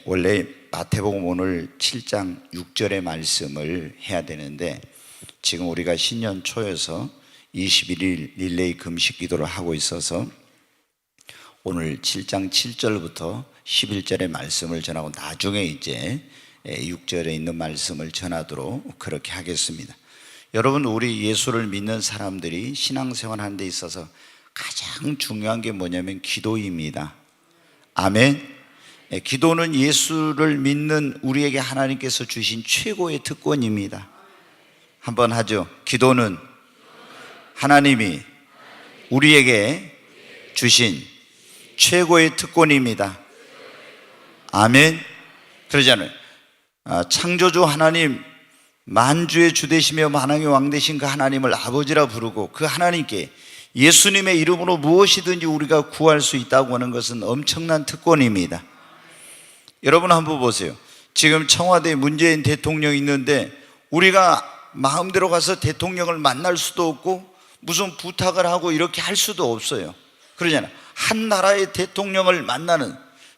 원래 마태복음 오늘 7장 6절의 말씀을 해야 되는데 지금 우리가 신년 초여서 21일 릴레이 금식 기도를 하고 있어서 오늘 7장 7절부터 11절의 말씀을 전하고 나중에 이제 6절에 있는 말씀을 전하도록 그렇게 하겠습니다. 여러분, 우리 예수를 믿는 사람들이 신앙생활 하는 데 있어서 가장 중요한 게 뭐냐면 기도입니다. 아멘. 기도는 예수를 믿는 우리에게 하나님께서 주신 최고의 특권입니다. 한번 하죠. 기도는 하나님이 우리에게 주신 최고의 특권입니다. 아멘. 그러잖아요. 창조주 하나님, 만주의 주 되시며 만왕의 왕 되신 그 하나님을 아버지라 부르고 그 하나님께 예수님의 이름으로 무엇이든지 우리가 구할 수 있다고 하는 것은 엄청난 특권입니다. 여러분 한번 보세요. 지금 청와대에 문재인 대통령이 있는데 우리가 마음대로 가서 대통령을 만날 수도 없고 무슨 부탁을 하고 이렇게 할 수도 없어요. 그러잖아요. 한 나라의 대통령을 만나는,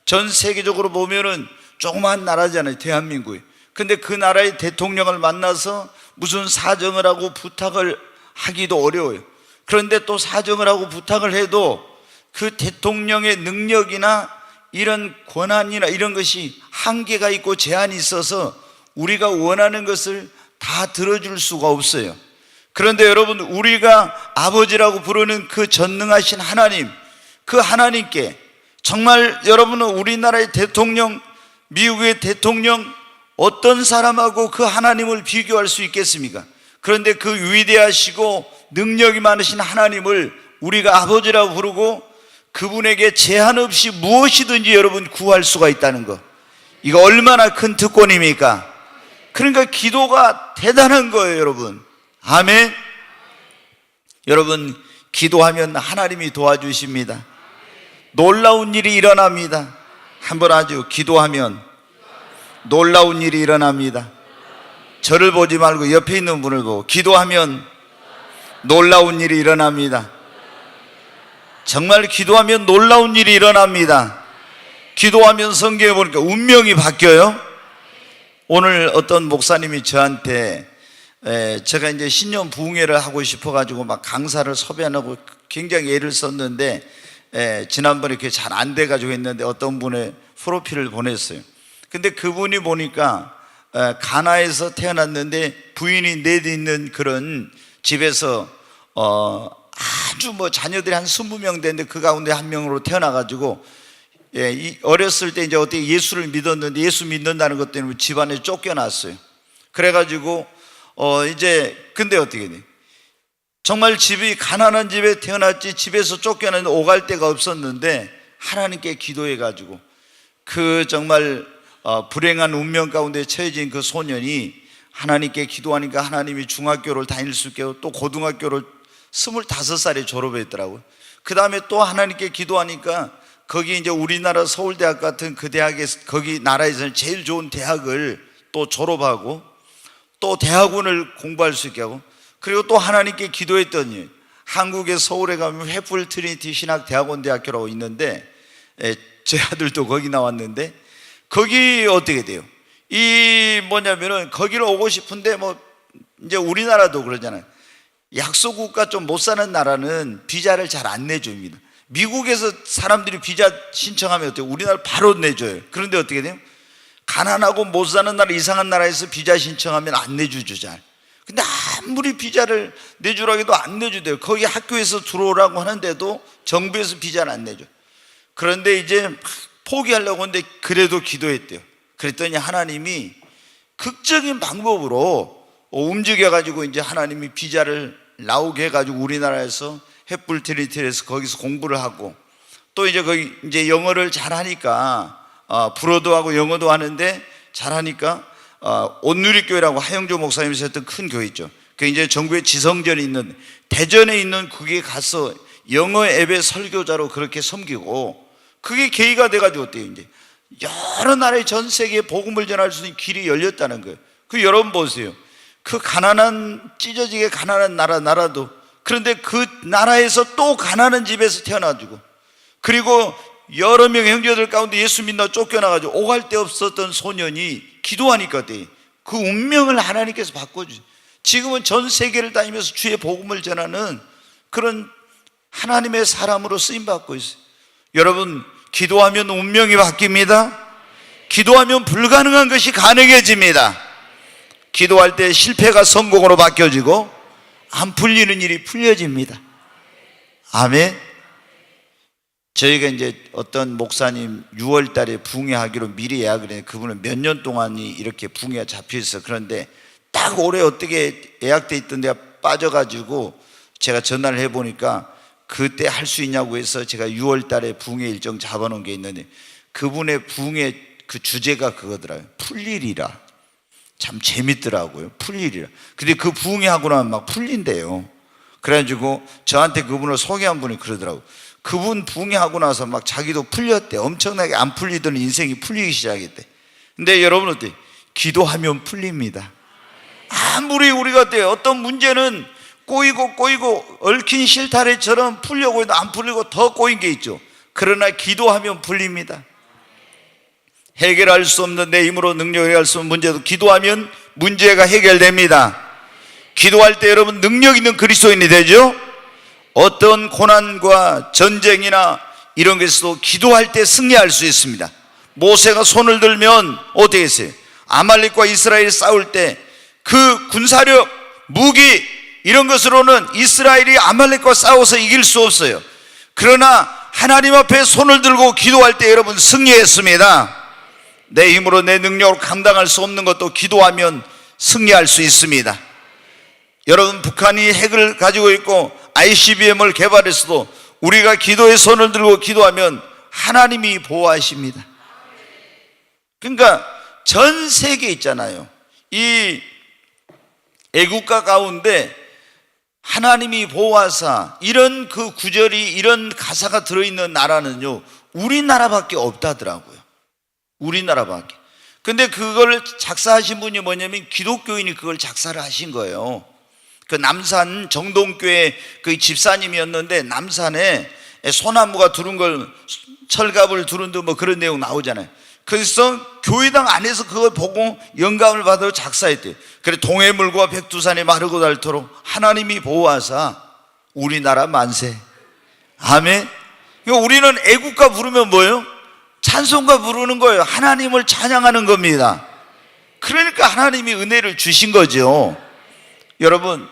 전 세계적으로 보면은 조그만 나라잖아요, 대한민국이. 근데 그 나라의 대통령을 만나서 무슨 사정을 하고 부탁을 하기도 어려워요. 그런데 또 사정을 하고 부탁을 해도 그 대통령의 능력이나 이런 권한이나 이런 것이 한계가 있고 제한이 있어서 우리가 원하는 것을 다 들어줄 수가 없어요. 그런데 여러분, 우리가 아버지라고 부르는 그 전능하신 하나님, 그 하나님께 정말 여러분은 우리나라의 대통령, 미국의 대통령, 어떤 사람하고 그 하나님을 비교할 수 있겠습니까? 그런데 그 위대하시고 능력이 많으신 하나님을 우리가 아버지라고 부르고 그분에게 제한 없이 무엇이든지 여러분 구할 수가 있다는 것, 이거 얼마나 큰 특권입니까? 그러니까 기도가 대단한 거예요, 여러분. 아멘. 여러분, 기도하면 하나님이 도와주십니다. 놀라운 일이 일어납니다. 한번 하죠. 기도하면 놀라운 일이 일어납니다. 저를 보지 말고 옆에 있는 분을 보고 기도하면 놀라운 일이 일어납니다. 정말 기도하면 놀라운 일이 일어납니다. 기도하면 성경에 보니까 운명이 바뀌어요. 오늘 어떤 목사님이 저한테 제가 이제 신년 부흥회를 하고 싶어가지고 막 강사를 섭외하고 굉장히 애를 썼는데 지난번에 그게 잘 안 돼가지고 했는데 어떤 분의 프로필을 보냈어요. 근데 그분이 보니까 가나에서 태어났는데 부인이 넷 있는 그런 집에서 아주 자녀들이 한 20명 되는데 그 가운데 한 명으로 태어나가지고 어렸을 때 이제 어떻게 예수를 믿었는데 예수 믿는다는 것 때문에 집안에 쫓겨났어요. 그래가지고 이제 근데 어떻게 돼? 정말 집이 가난한 집에 태어났지 집에서 쫓겨났는데 오갈 데가 없었는데 하나님께 기도해가지고 그 정말 불행한 운명 가운데 처해진 그 소년이 하나님께 기도하니까 하나님이 중학교를 다닐 수 있게 하고 또 고등학교를 25살에 졸업했더라고요. 그 다음에 또 하나님께 기도하니까 거기 이제 우리나라 서울대학 같은 그 대학에, 거기 나라에서는 제일 좋은 대학을 또 졸업하고 또 대학원을 공부할 수 있게 하고, 그리고 또 하나님께 기도했더니 한국의 서울에 가면 횃불 트리니티 신학대학원대학교라고 있는데 제 아들도 거기 나왔는데 거기 어떻게 돼요? 뭐냐면은 거기를 오고 싶은데 이제 우리나라도 그러잖아요. 약소국가 좀 못 사는 나라는 비자를 잘 안 내줍니다. 미국에서 사람들이 비자 신청하면 어때요? 우리나라 바로 내줘요. 그런데 어떻게 돼요? 가난하고 못 사는 나라, 이상한 나라에서 비자 신청하면 안 내주죠, 잘. 근데 아무리 비자를 내주라고 해도 안 내주대요. 거기 학교에서 들어오라고 하는데도 정부에서 비자를 안 내줘. 그런데 이제 포기하려고 하는데 그래도 기도했대요. 그랬더니 하나님이 극적인 방법으로 움직여가지고 이제 하나님이 비자를 나오게 해가지고 우리나라에서 횃불 트리니티에서 거기서 공부를 하고 또 이제 거기 이제 영어를 잘하니까 불어도 하고 영어도 하는데 잘하니까 온누리교회라고 하영조 목사님이 했던 큰 교회 있죠. 그 이제 전국에 지성전이 있는 대전에 있는 그게 가서 영어 앱의 설교자로 그렇게 섬기고 그게 계기가 돼가지고 어때요? 이제 여러 나라의 전 세계에 복음을 전할 수 있는 길이 열렸다는 거예요. 그 여러분 보세요. 그 가난한 찢어지게 가난한 나라도 그런데 그 나라에서 또 가난한 집에서 태어나가지고 그리고 여러 명의 형제들 가운데 예수 믿나 쫓겨나가지고 오갈 데 없었던 소년이 기도하니까 그 운명을 하나님께서 바꿔주세요. 지금은 전 세계를 다니면서 주의 복음을 전하는 그런 하나님의 사람으로 쓰임받고 있어요. 여러분, 기도하면 운명이 바뀝니다. 기도하면 불가능한 것이 가능해집니다. 기도할 때 실패가 성공으로 바뀌어지고 안 풀리는 일이 풀려집니다. 아멘. 저희가 이제 어떤 목사님 6월 달에 붕괴하기로 미리 예약을 했는데 그분은 몇 년 동안이 이렇게 붕괴가 잡혀 있어. 그런데 딱 올해 어떻게 예약돼 있던 데가 빠져가지고 제가 전화를 해보니까 그때 할 수 있냐고 해서 제가 6월 달에 붕괴 일정 잡아놓은 게 있는데 그분의 붕괴 그 주제가 그거더라고요. 풀리리라. 참 재밌더라고요. 풀리리라. 근데 그 붕괴하고 나면 막 풀린대요. 그래가지고 저한테 그분을 소개한 분이 그러더라고요. 그분 붕괴하고 나서 막 자기도 풀렸대. 엄청나게 안 풀리던 인생이 풀리기 시작했대. 근데 여러분 어때요? 기도하면 풀립니다. 아무리 우리가 어떤 문제는 꼬이고 얽힌 실타래처럼 풀려고 해도 안 풀리고 더 꼬인 게 있죠. 그러나 기도하면 풀립니다. 해결할 수 없는 내 힘으로 능력을 해결할 수 없는 문제도 기도하면 문제가 해결됩니다. 기도할 때 여러분 능력 있는 그리스도인이 되죠. 어떤 고난과 전쟁이나 이런 것에서도 기도할 때 승리할 수 있습니다. 모세가 손을 들면 어떻게 했어요? 아말렉과 이스라엘이 싸울 때 그 군사력, 무기 이런 것으로는 이스라엘이 아말렉과 싸워서 이길 수 없어요. 그러나 하나님 앞에 손을 들고 기도할 때 여러분 승리했습니다. 내 힘으로 내 능력으로 감당할 수 없는 것도 기도하면 승리할 수 있습니다. 여러분, 북한이 핵을 가지고 있고 ICBM을 개발했어도 우리가 기도의 손을 들고 기도하면 하나님이 보호하십니다. 그러니까 전 세계에 있잖아요. 이 애국가 가운데 하나님이 보호하사 이런 그 구절이 이런 가사가 들어있는 나라는요 우리나라밖에 없다더라고요. 우리나라밖에. 근데 그걸 작사하신 분이 뭐냐면 기독교인이 그걸 작사를 하신 거예요. 그 남산 정동교회 그 집사님이었는데 남산에 소나무가 두른 걸 철갑을 두른 듯 뭐 그런 내용 나오잖아요. 그래서 교회당 안에서 그걸 보고 영감을 받아 작사했대요. 그래 동해물과 백두산이 마르고 닳도록 하나님이 보호하사 우리나라 만세. 아멘. 그러니까 우리는 애국가 부르면 뭐예요? 찬송가 부르는 거예요. 하나님을 찬양하는 겁니다. 그러니까 하나님이 은혜를 주신 거죠. 여러분,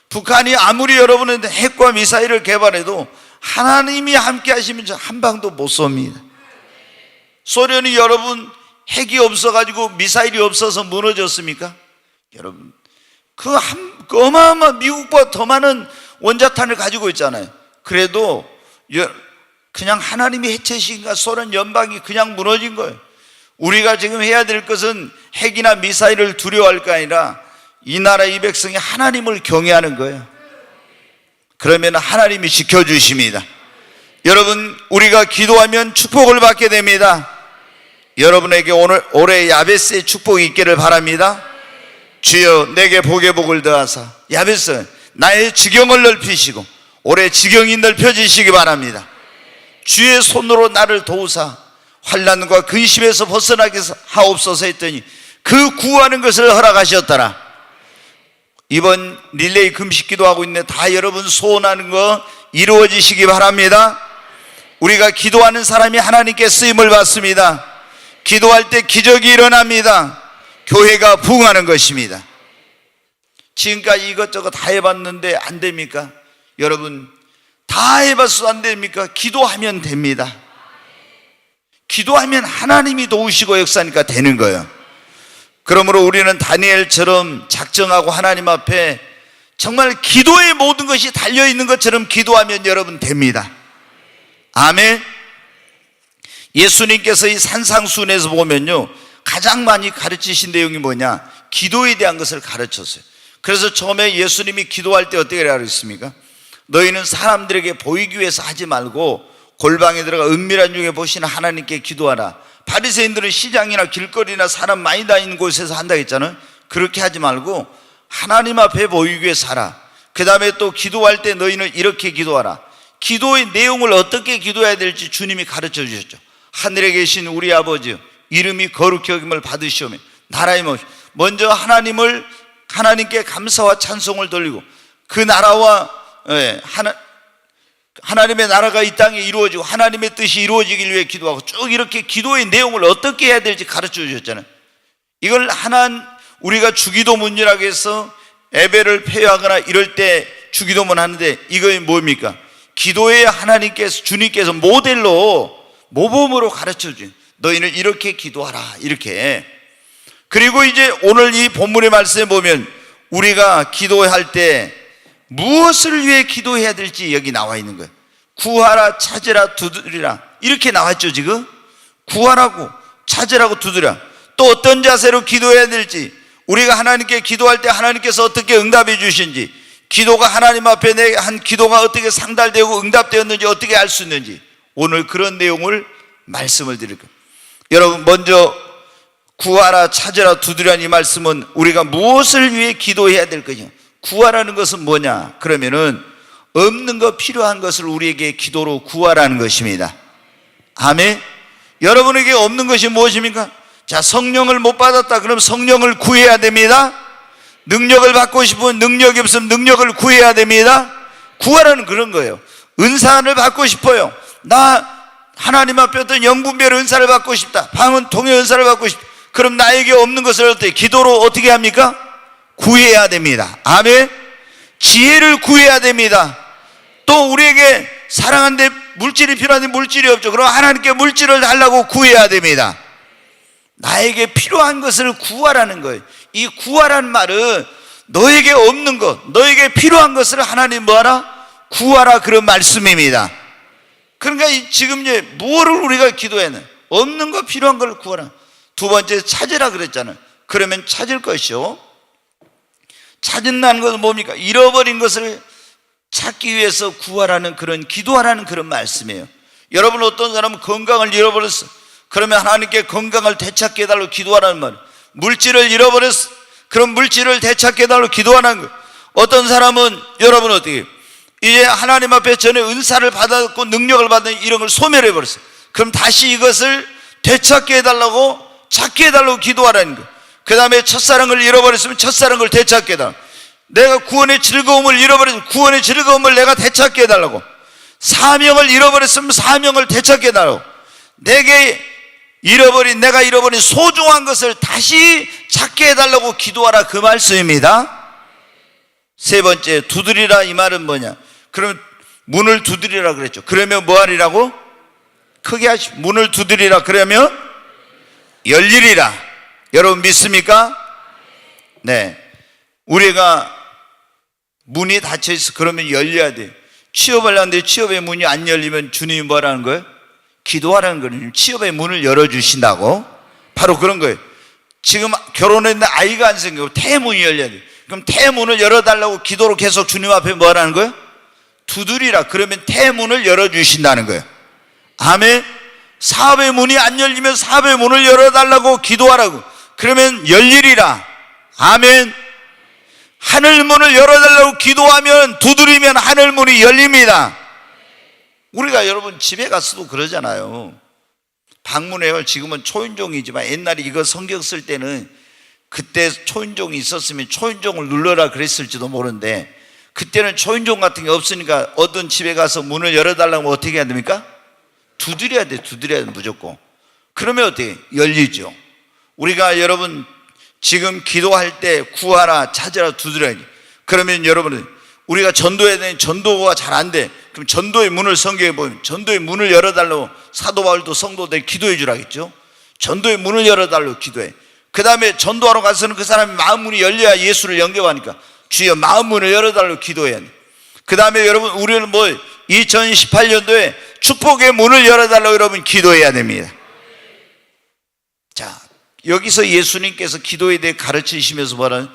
북한이 아무리 여러분한테 핵과 미사일을 개발해도 하나님이 함께 하시면 한 방도 못 쏩니다. 소련이 여러분 핵이 없어가지고 미사일이 없어서 무너졌습니까? 여러분, 그 어마어마한 미국보다 더 많은 원자탄을 가지고 있잖아요. 그래도 그냥 하나님이 해체시킨가 소련 연방이 그냥 무너진 거예요. 우리가 지금 해야 될 것은 핵이나 미사일을 두려워할 게 아니라 이 나라 이 백성이 하나님을 경외하는 거예요. 그러면 하나님이 지켜주십니다. 여러분, 우리가 기도하면 축복을 받게 됩니다. 여러분에게 올해 야베스의 축복이 있기를 바랍니다. 주여 내게 복의 복을 더하사 야베스 나의 지경을 넓히시고 올해 지경이 넓혀지시기 바랍니다. 주의 손으로 나를 도우사 환난과 근심에서 벗어나게 하옵소서 했더니 그 구하는 것을 허락하셨더라. 이번 릴레이 금식 기도하고 있는데 다 여러분 소원하는 거 이루어지시기 바랍니다. 우리가 기도하는 사람이 하나님께 쓰임을 받습니다. 기도할 때 기적이 일어납니다. 교회가 부흥하는 것입니다. 지금까지 이것저것 다 해봤는데 안 됩니까? 여러분, 다 해봤어도 안 됩니까? 기도하면 됩니다. 기도하면 하나님이 도우시고 역사하니까 되는 거예요. 그러므로 우리는 다니엘처럼 작정하고 하나님 앞에 정말 기도의 모든 것이 달려있는 것처럼 기도하면 여러분 됩니다. 아멘. 예수님께서 이 산상수훈에서 보면요 가장 많이 가르치신 내용이 뭐냐? 기도에 대한 것을 가르쳤어요. 그래서 처음에 예수님이 기도할 때 어떻게 하셨습니까? 너희는 사람들에게 보이기 위해서 하지 말고 골방에 들어가 은밀한 중에 보시는 하나님께 기도하라. 바리새인들은 시장이나 길거리나 사람 많이 다니는 곳에서 한다고 했잖아요. 그렇게 하지 말고 하나님 앞에 보이기 위해서 하라. 그 다음에 또 기도할 때 너희는 이렇게 기도하라. 기도의 내용을 어떻게 기도해야 될지 주님이 가르쳐 주셨죠. 하늘에 계신 우리 아버지요, 이름이 거룩히 여김을 받으시오며 나라의 먼저 하나님께 감사와 찬송을 돌리고 그 나라와 하나님의 나라가 이 땅에 이루어지고 하나님의 뜻이 이루어지길 위해 기도하고 쭉 이렇게 기도의 내용을 어떻게 해야 될지 가르쳐 주셨잖아요. 이걸 우리가 주기도문이라고 해서 예배를 폐회하거나 이럴 때 주기도문 하는데 이거 뭡니까? 기도에 주님께서 모범으로 가르쳐 준 너희는 이렇게 기도하라, 이렇게. 그리고 이제 오늘 이 본문의 말씀에 보면 우리가 기도할 때 무엇을 위해 기도해야 될지 여기 나와 있는 거예요. 구하라, 찾으라, 두드리라, 이렇게 나왔죠. 지금 구하라고, 찾으라고, 두드리라. 또 어떤 자세로 기도해야 될지, 우리가 하나님께 기도할 때 하나님께서 어떻게 응답해 주신지, 기도가 하나님 앞에 내 한 기도가 어떻게 상달되고 응답되었는지 어떻게 알 수 있는지, 오늘 그런 내용을 말씀을 드릴 거예요. 여러분, 먼저 구하라, 찾으라, 두드리라는 이 말씀은 우리가 무엇을 위해 기도해야 될 거냐. 구하라는 것은 뭐냐? 그러면은 없는 것, 필요한 것을 우리에게 기도로 구하라는 것입니다. 아멘. 여러분에게 없는 것이 무엇입니까? 자, 성령을 못 받았다 그럼 성령을 구해야 됩니다. 능력을 받고 싶으면 능력이 없으면 능력을 구해야 됩니다. 구하라는 그런 거예요. 은사를 받고 싶어요. 나 하나님 앞에 어떤 영분별 은사를 받고 싶다, 방언 통해 은사를 받고 싶다. 그럼 나에게 없는 것을 어떻게 기도로 어떻게 합니까? 구해야 됩니다. 아멘. 지혜를 구해야 됩니다. 또 우리에게 사랑하는데 물질이 필요한데 물질이 없죠. 그럼 하나님께 물질을 달라고 구해야 됩니다. 나에게 필요한 것을 구하라는 거예요. 이 구하라는 말은 너에게 없는 것, 너에게 필요한 것을 하나님 뭐하라? 구하라, 그런 말씀입니다. 그러니까 지금 무엇을 우리가 기도해는 없는 것, 필요한 걸 구하라. 두 번째, 찾으라 그랬잖아요. 그러면 찾을 것이요. 찾는다는 것은 뭡니까? 잃어버린 것을 찾기 위해서 구하라는 그런, 기도하라는 그런 말씀이에요. 여러분, 어떤 사람은 건강을 잃어버렸어. 그러면 하나님께 건강을 되찾게 해달라고 기도하라는 말. 물질을 잃어버렸어. 그럼 물질을 되찾게 해달라고 기도하라는 거예요. 어떤 사람은, 여러분 어떻게 이제 하나님 앞에 전에 은사를 받았고 능력을 받은 이런 걸 소멸해버렸어. 그럼 다시 이것을 되찾게 해달라고, 찾게 해달라고 기도하라는 거예요. 그 다음에 첫사랑을 잃어버렸으면 첫사랑을 되찾게 해달라고. 내가 구원의 즐거움을 잃어버렸으면 구원의 즐거움을 내가 되찾게 해달라고. 사명을 잃어버렸으면 사명을 되찾게 해달라고. 내가 잃어버린 소중한 것을 다시 찾게 해달라고 기도하라, 그 말씀입니다. 세 번째, 두드리라, 이 말은 뭐냐? 그러면 문을 두드리라 그랬죠. 그러면 뭐 하리라고? 크게 하시오. 문을 두드리라 그러면 열리리라. 여러분 믿습니까? 네. 우리가 문이 닫혀있어. 그러면 열려야 돼요. 취업을 하는데 취업의 문이 안 열리면 주님이 뭐라는 거예요? 기도하라는 거예요. 취업의 문을 열어주신다고. 바로 그런 거예요. 지금 결혼했는데 아이가 안 생기고 태문이 열려야 돼요. 그럼 태문을 열어달라고 기도로 계속 주님 앞에 뭐라는 거예요? 두드리라. 그러면 태문을 열어주신다는 거예요. 아멘. 사업의 문이 안 열리면 사업의 문을 열어달라고 기도하라고. 그러면 열리리라. 아멘. 하늘문을 열어달라고 기도하면, 두드리면 하늘문이 열립니다. 우리가 여러분 집에 갔어도 그러잖아요. 방문해요. 지금은 초인종이지만 옛날에 이거 성경 쓸 때는 그때 초인종이 있었으면 초인종을 눌러라 그랬을지도 모르는데, 그때는 초인종 같은 게 없으니까 어떤 집에 가서 문을 열어달라고 어떻게 해야 됩니까? 두드려야 돼. 두드려야 돼, 무조건. 그러면 어떻게? 열리죠. 우리가 여러분 지금 기도할 때 구하라, 찾으라, 두드려야 돼. 그러면 여러분은 우리가 전도해야 되는, 전도가 잘 안 돼. 그럼 전도의 문을 성경에 보면 전도의 문을 열어달라고 사도 바울도 성도들 기도해 주라겠죠. 전도의 문을 열어달라고 기도해. 그 다음에 전도하러 가서는 그 사람이 마음 문이 열려야 예수를 영접하니까 주여 마음 문을 열어달라고 기도해야 돼. 그 다음에 여러분 우리는 2018년도에 축복의 문을 열어달라고 여러분 기도해야 됩니다. 자, 여기서 예수님께서 기도에 대해 가르치시면서 말하는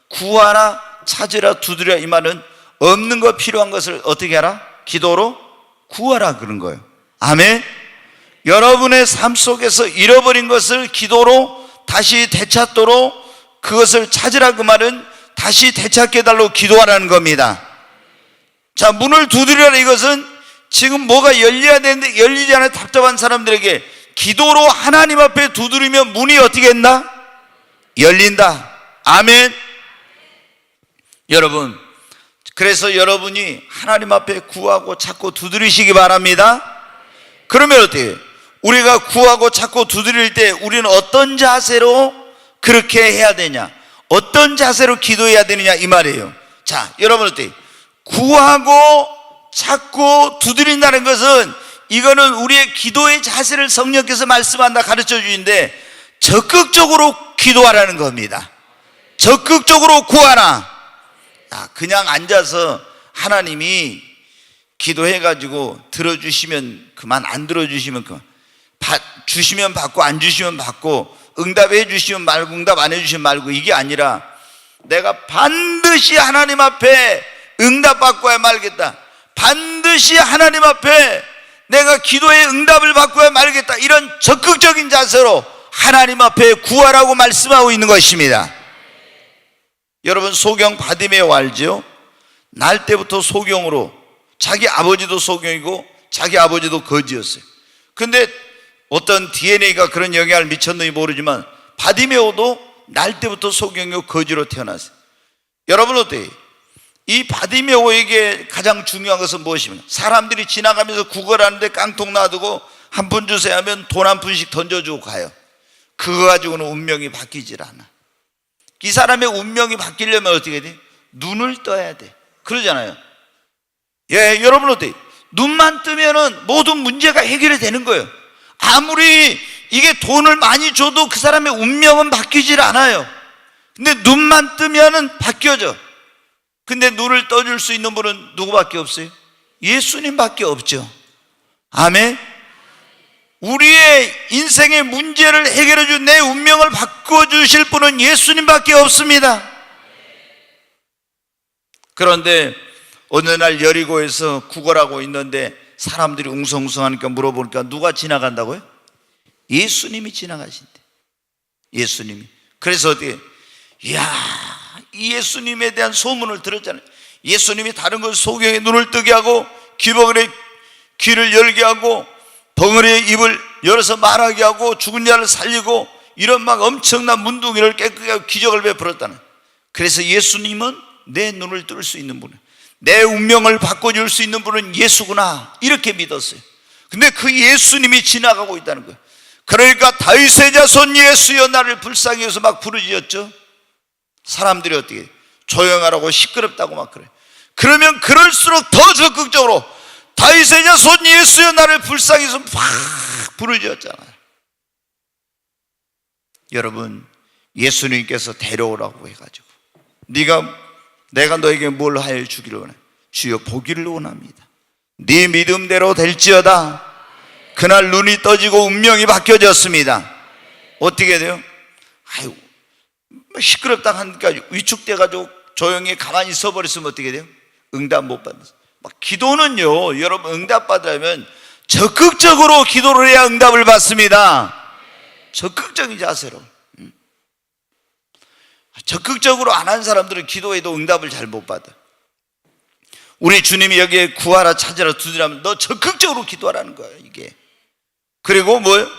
구하라, 찾으라, 두드리라, 이 말은 없는 것, 필요한 것을 어떻게 하라? 기도로 구하라, 그런 거예요. 아멘. 여러분의 삶 속에서 잃어버린 것을 기도로 다시 되찾도록, 그것을 찾으라, 그 말은 다시 되찾게 해달라고 기도하라는 겁니다. 자, 문을 두드리라, 이것은 지금 뭐가 열려야 되는데 열리지 않아 답답한 사람들에게 기도로 하나님 앞에 두드리면 문이 어떻게 했나? 열린다. 아멘. 여러분, 그래서 여러분이 하나님 앞에 구하고 찾고 두드리시기 바랍니다. 그러면 어떻게 해요? 우리가 구하고 찾고 두드릴 때 우리는 어떤 자세로 그렇게 해야 되냐? 어떤 자세로 기도해야 되느냐 이 말이에요. 자, 여러분 어때요? 구하고 찾고 두드린다는 것은 이거는 우리의 기도의 자세를 성령께서 말씀한다 가르쳐 주는데 적극적으로 기도하라는 겁니다. 적극적으로 구하라. 그냥 앉아서 하나님이 기도해가지고 들어주시면 그만, 안 들어주시면 그만, 주시면 받고 안 주시면 받고, 응답해 주시면 말고 응답 안 해주시면 말고, 이게 아니라 내가 반드시 하나님 앞에 응답받고야 말겠다, 반드시 하나님 앞에 내가 기도의 응답을 받고야 말겠다, 이런 적극적인 자세로 하나님 앞에 구하라고 말씀하고 있는 것입니다. 여러분, 소경 바디메오 알죠? 날 때부터 소경으로, 자기 아버지도 소경이고 자기 아버지도 거지였어요. 근데 어떤 DNA가 그런 영향을 미쳤는지 모르지만 바디메오도 날 때부터 소경이고 거지로 태어났어요. 여러분 어때요? 이 바디메오에게 가장 중요한 것은 무엇입니까? 사람들이 지나가면서 구걸하는데 깡통 놔두고 한 푼 주세요 하면 돈 한 푼씩 던져주고 가요. 그거 가지고는 운명이 바뀌질 않아. 이 사람의 운명이 바뀌려면 어떻게 돼? 눈을 떠야 돼. 그러잖아요. 예, 여러분 어때요? 눈만 뜨면은 모든 문제가 해결이 되는 거예요. 아무리 이게 돈을 많이 줘도 그 사람의 운명은 바뀌질 않아요. 근데 눈만 뜨면은 바뀌어져. 근데 눈을 떠줄 수 있는 분은 누구밖에 없어요? 예수님밖에 없죠. 아멘. 우리의 인생의 문제를 해결해 준, 내 운명을 바꿔주실 분은 예수님밖에 없습니다. 그런데 어느 날 여리고에서 구걸하고 있는데 사람들이 웅성웅성하니까 물어보니까 누가 지나간다고요? 예수님이 지나가신대. 예수님이. 그래서 어떻게, 이야, 이 예수님에 대한 소문을 들었잖아요. 예수님이 다른 걸 소경의 눈을 뜨게 하고 귀버글의 귀를 열게 하고 벙어리의 입을 열어서 말하게 하고 죽은 자를 살리고 이런 막 엄청난 문둥이를 깨끗하게 하고 기적을 베풀었다는. 그래서 예수님은 내 눈을 뜰 수 있는 분이에요. 내 운명을 바꿔줄 수 있는 분은 예수구나, 이렇게 믿었어요. 근데 그 예수님이 지나가고 있다는 거예요. 그러니까 다윗의 자손 예수여 나를 불쌍히 여서 막 부르짖었죠. 사람들이 어떻게 조용하라고 시끄럽다고 막 그래요. 그러면 그럴수록 더 적극적으로 다윗의 자손 예수여 나를 불쌍히 여서 막 부르짖었잖아요. 여러분, 예수님께서 데려오라고 해가지고 내가 너에게 뭘 하여 주기를 원해? 주여 보기를 원합니다. 네 믿음대로 될지어다. 그날 눈이 떠지고 운명이 바뀌어졌습니다. 어떻게 돼요? 아유, 시끄럽다 하니까 위축돼가지고 조용히 가만히 있어버렸으면 어떻게 돼요? 응답 못 받았어요. 막 기도는요, 여러분 응답 받으려면 적극적으로 기도를 해야 응답을 받습니다. 적극적인 자세로. 적극적으로 안 한 사람들은 기도해도 응답을 잘 못 받아. 우리 주님이 여기에 구하라 찾으라 두드리라면 너 적극적으로 기도하라는 거예요, 이게. 그리고 뭐예요?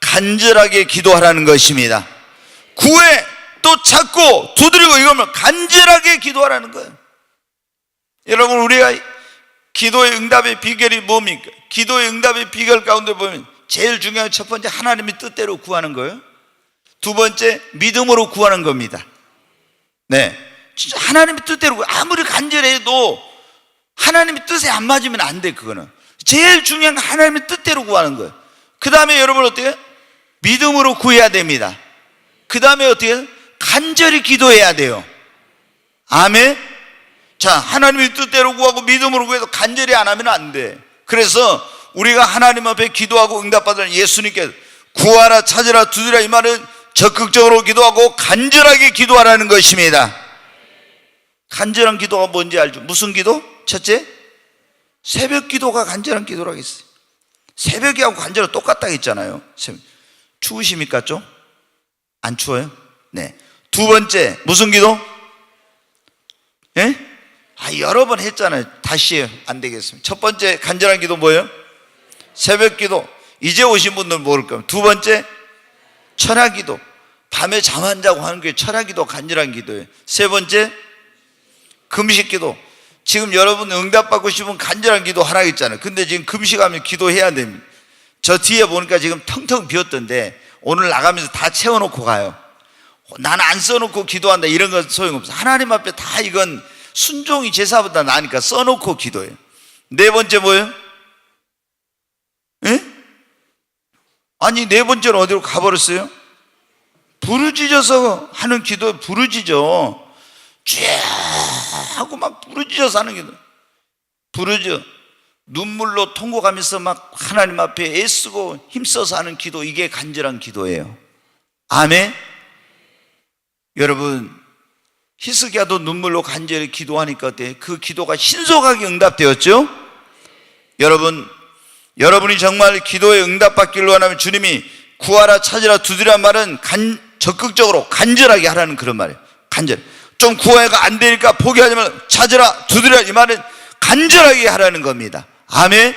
간절하게 기도하라는 것입니다. 구해 또 찾고 두드리고, 이거면 간절하게 기도하라는 거예요. 여러분, 우리가 기도의 응답의 비결이 뭡니까? 기도의 응답의 비결 가운데 보면 제일 중요한 첫 번째, 하나님의 뜻대로 구하는 거예요. 두 번째, 믿음으로 구하는 겁니다. 네, 진짜 하나님의 뜻대로, 아무리 간절해도 하나님의 뜻에 안 맞으면 안 돼. 그거는 제일 중요한 건 하나님의 뜻대로 구하는 거예요. 그 다음에 여러분 어때요? 믿음으로 구해야 됩니다. 그 다음에 어때요? 간절히 기도해야 돼요. 아멘. 자, 하나님의 뜻대로 구하고 믿음으로 구해도 간절히 안 하면 안 돼. 그래서 우리가 하나님 앞에 기도하고 응답받으는 예수님께 구하라 찾으라 두드리라, 이 말은 적극적으로 기도하고 간절하게 기도하라는 것입니다. 간절한 기도가 뭔지 알죠? 무슨 기도? 첫째, 새벽 기도가 간절한 기도라고 했어요. 새벽이하고 간절은 똑같다고 했잖아요. 추우십니까 좀? 안 추워요? 네. 두 번째, 무슨 기도? 예? 여러 번 했잖아요. 다시 안 되겠습니다. 첫 번째 간절한 기도 뭐예요? 새벽 기도. 이제 오신 분들 모를 겁니다. 두 번째 철야 기도. 밤에 잠 안 자고 하는 게 철야 기도, 간절한 기도예요. 세 번째 금식 기도. 지금 여러분 응답받고 싶으면 간절한 기도 하라 했잖아요. 근데 지금 금식하면 기도해야 됩니다. 저 뒤에 보니까 지금 텅텅 비었던데 오늘 나가면서 다 채워놓고 가요. 나는 안 써놓고 기도한다 이런 건 소용없어. 하나님 앞에 다 이건 순종이 제사보다 나으니까 써놓고 기도해요. 네 번째 뭐예요? 예? 아니 네 번째는 어디로 가버렸어요? 부르짖어서 하는 기도. 부르짖어 쫙 하고 막 부르짖어서 하는 기도. 부르짖어 눈물로 통곡하면서 막 하나님 앞에 애쓰고 힘써서 하는 기도. 이게 간절한 기도예요. 아멘. 여러분 히스기야도 눈물로 간절히 기도하니까 어때요? 그 기도가 신속하게 응답되었죠? 여러분이 정말 기도에 응답받기를 원하면 주님이 구하라 찾으라 두드리라 말은 적극적으로 간절하게 하라는 그런 말이에요. 간절. 좀 구하기가 안 되니까 포기하지 말고 찾으라 두드리라 이 말은 간절하게 하라는 겁니다. 아멘.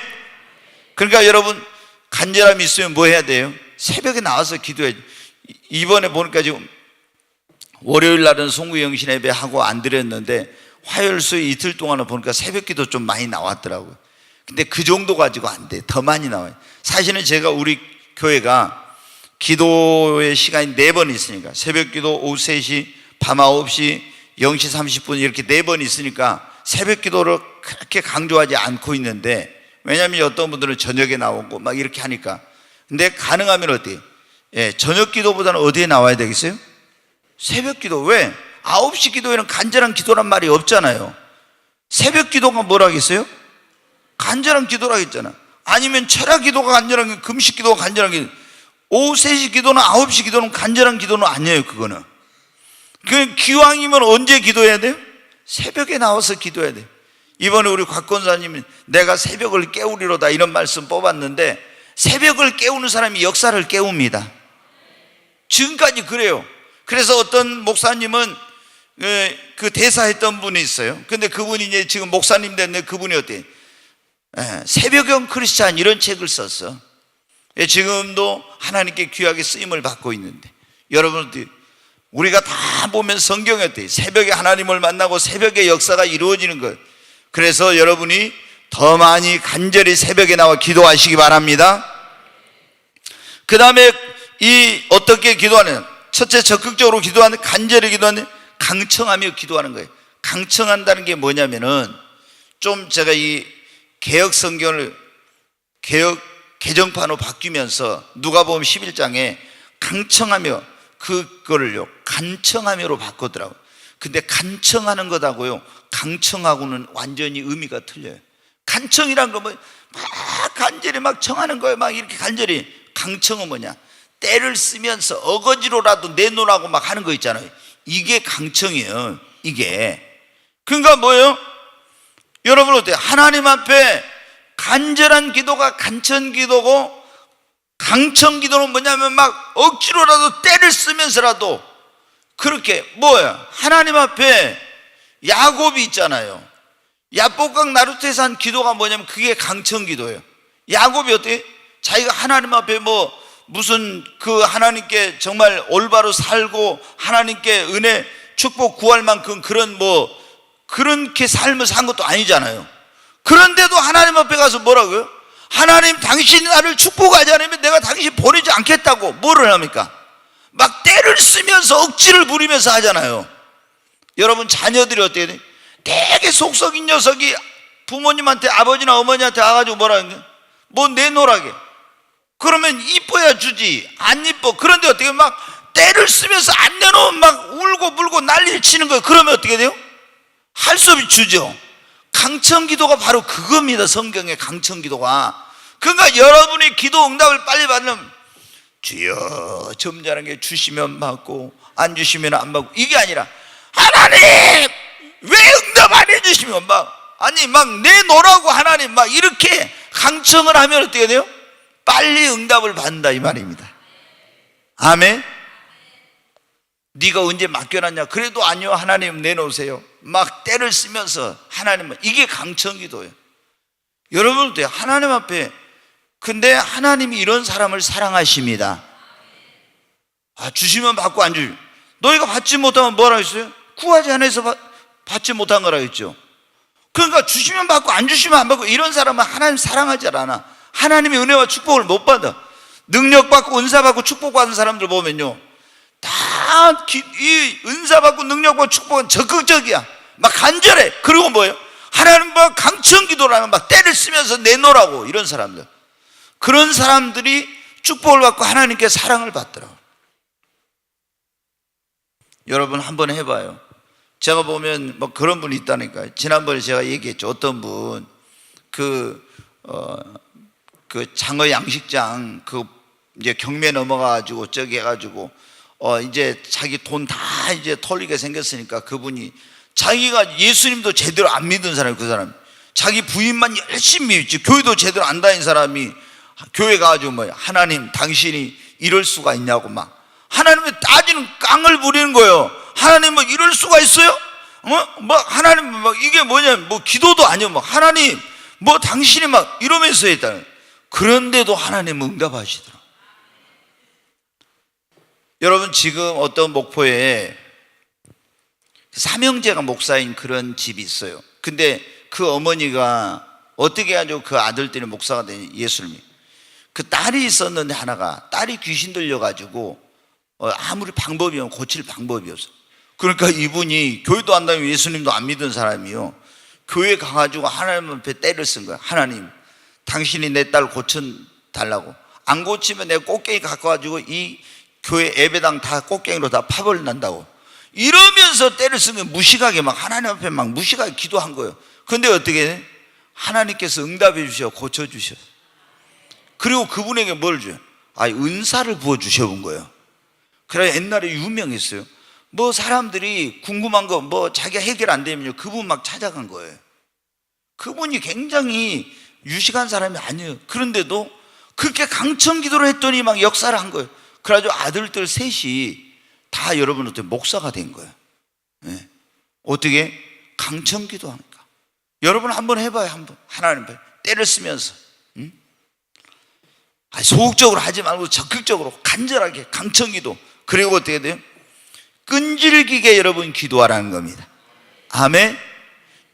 그러니까 여러분 간절함이 있으면 뭐 해야 돼요? 새벽에 나와서 기도해야지. 이번에 보니까 지금 월요일 날은 송구 영신 예배 하고 안 드렸는데 화요일 수요일 이틀 동안은 보니까 새벽 기도 좀 많이 나왔더라고요. 근데 그 정도 가지고 안 돼. 더 많이 나와요. 사실은 제가 우리 교회가 기도의 시간이 4번 있으니까 새벽 기도 오후 3시, 밤 9시, 0시 30분 이렇게 4번 있으니까 새벽 기도를 그렇게 강조하지 않고 있는데, 왜냐하면 어떤 분들은 저녁에 나오고 막 이렇게 하니까. 근데 가능하면 어때요? 저녁 기도보다는 어디에 나와야 되겠어요? 새벽 기도. 왜? 9시 기도에는 간절한 기도란 말이 없잖아요. 새벽 기도가 뭐라겠어요? 간절한 기도라고 했잖아. 아니면 철야 기도가 간절한 게, 금식 기도가 간절한 게, 오후 3시 기도는 9시 기도는 간절한 기도는 아니에요. 그거는. 그 기왕이면 언제 기도해야 돼요? 새벽에 나와서 기도해야 돼요. 이번에 우리 곽권사님이 내가 새벽을 깨우리로다 이런 말씀 뽑았는데, 새벽을 깨우는 사람이 역사를 깨웁니다. 지금까지 그래요. 그래서 어떤 목사님은 그 대사했던 분이 있어요. 근데 그분이 이제 지금 목사님 됐는데 그분이 어때요? 새벽형 크리스찬 이런 책을 썼어. 지금도 하나님께 귀하게 쓰임을 받고 있는데, 여러분 우리가 다 보면 성경에 어때요? 새벽에 하나님을 만나고 새벽에 역사가 이루어지는 거예요. 그래서 여러분이 더 많이 간절히 새벽에 나와 기도하시기 바랍니다. 그 다음에 어떻게 기도하는? 첫째, 적극적으로 기도하는, 간절히 기도하는, 강청하며 기도하는 거예요. 강청한다는 게 뭐냐면은, 좀 제가 이 개혁 성경을 개정판으로 바뀌면서 누가복음 11장에 강청하며, 그거를요 간청하며로 바꾸더라고요. 근데 간청하는 것하고요 강청하고는 완전히 의미가 틀려요. 간청이란 거 뭐 막 간절히 막 청하는 거예요. 막 이렇게 간절히. 강청은 뭐냐? 때를 쓰면서 어거지로라도 내놓으라고 막 하는 거 있잖아요. 이게 강청이에요. 이게. 그러니까 뭐예요? 여러분 어때요? 하나님 앞에 간절한 기도가 간청 기도고, 강청 기도는 뭐냐면 막 억지로라도 때를 쓰면서라도 그렇게 뭐야? 하나님 앞에 야곱이 있잖아요. 야복강 나루터에서 한 기도가 뭐냐면 그게 강청 기도예요. 야곱이 어떻게? 자기가 하나님 앞에 무슨 그 하나님께 정말 올바로 살고 하나님께 은혜 축복 구할 만큼 그렇게 삶을 산 것도 아니잖아요. 그런데도 하나님 앞에 가서 뭐라고요? 하나님, 당신이 나를 축복하지 않으면 내가 당신 보내지 않겠다고. 뭐를 합니까? 막 때를 쓰면서 억지를 부리면서 하잖아요. 여러분 자녀들이 어때야 돼? 되게 속썩인 녀석이 부모님한테, 아버지나 어머니한테 와가지고 뭐라는 거야? 뭐 내놓으라게. 그러면 이뻐야 주지. 안 이뻐. 그런데 어떻게 막 때를 쓰면서 안 내놓으면 막 울고 불고 난리를 치는 거예요. 그러면 어떻게 돼요? 할 수 없이 주죠. 강청기도가 바로 그겁니다. 성경의 강청기도가. 그러니까 여러분이 기도 응답을 빨리 받으면, 주여 점잖게 주시면 받고 안 주시면 안 받고, 이게 아니라 하나님 왜 응답 안 해주시면 막 내놓으라고 하나님 막 이렇게 강청을 하면 어떻게 돼요? 빨리 응답을 받는다 이 말입니다. 아멘. 네가 언제 맡겨놨냐? 그래도 아니요, 하나님 내놓으세요. 막 때를 쓰면서 하나님은, 이게 강청기도예요. 여러분도 하나님 앞에, 근데 하나님이 이런 사람을 사랑하십니다. 주시면 받고 안 주시면, 너희가 받지 못하면 뭐라 했어요? 구하지 않아서 받지 못한 거라 했죠. 그러니까 주시면 받고 안 주시면 안 받고, 이런 사람은 하나님 사랑하지 않아. 하나님의 은혜와 축복을 못 받아. 능력 받고 은사 받고 축복 받은 사람들 보면요, 이 은사 받고 능력 받고 축복은 적극적이야. 막 간절해. 그리고 뭐예요? 하나님 막 강청 기도라면 막 때를 쓰면서 내놓으라고, 이런 사람들. 그런 사람들이 축복을 받고 하나님께 사랑을 받더라고요. 여러분 한번 해봐요. 제가 보면 뭐 그런 분이 있다니까요. 지난번에 제가 얘기했죠. 어떤 분, 그 장어 양식장, 이제 경매 넘어가가지고 저기 해가지고, 이제 자기 돈 다 이제 털리게 생겼으니까 그분이, 자기가 예수님도 제대로 안 믿은 사람이, 그 사람, 자기 부인만 열심히 믿지, 교회도 제대로 안 다닌 사람이 교회 가가지고 뭐야, 하나님 당신이 이럴 수가 있냐고 막 하나님의 따지는 깡을 부리는 거예요. 하나님 뭐 이럴 수가 있어요? 뭐 하나님 뭐 이게 뭐냐, 뭐 기도도 아니요, 뭐 하나님 뭐 당신이 막 이러면서 했다는. 그런데도 하나님 응답하시더라고요. 여러분 지금 어떤 목포에 삼형제가 목사인 그런 집이 있어요. 근데 그 어머니가 어떻게 해가지고 그 아들들이 목사가 된, 예수님이, 그 딸이 있었는데 하나가, 딸이 귀신 들려가지고 아무리 방법이면 고칠 방법이 없어. 그러니까 이분이 교회도 안 다니고 예수님도 안 믿은 사람이요, 교회 가가지고 하나님 앞에 때를 쓴 거야. 하나님 당신이 내 딸 고쳐달라고. 안 고치면 내가 꽃갱이 갖고 가지고 이 교회 예배당 다 꽃갱이로 다 파벌난다고. 이러면서 때를 쓰면 무식하게 막 하나님 앞에 막 무식하게 기도한 거예요. 근데 어떻게 해? 하나님께서 응답해 주셔, 고쳐주셔. 그리고 그분에게 뭘 줘요? 은사를 부어주셔본 거예요. 그래, 옛날에 유명했어요. 뭐 사람들이 궁금한 거 뭐 자기가 해결 안 되면요, 그분 막 찾아간 거예요. 그분이 굉장히 유식한 사람이 아니에요. 그런데도 그렇게 강청 기도를 했더니 막 역사를 한 거예요. 그래가지고 아들들 셋이 다 여러분한테 목사가 된 거예요. 네. 어떻게? 강청 기도하니까. 여러분 한번 해봐요. 한번 하나님 때를 쓰면서, 소극적으로 하지 말고 적극적으로 간절하게 강청 기도. 그리고 어떻게 돼요? 끈질기게 여러분 기도하라는 겁니다. 아멘.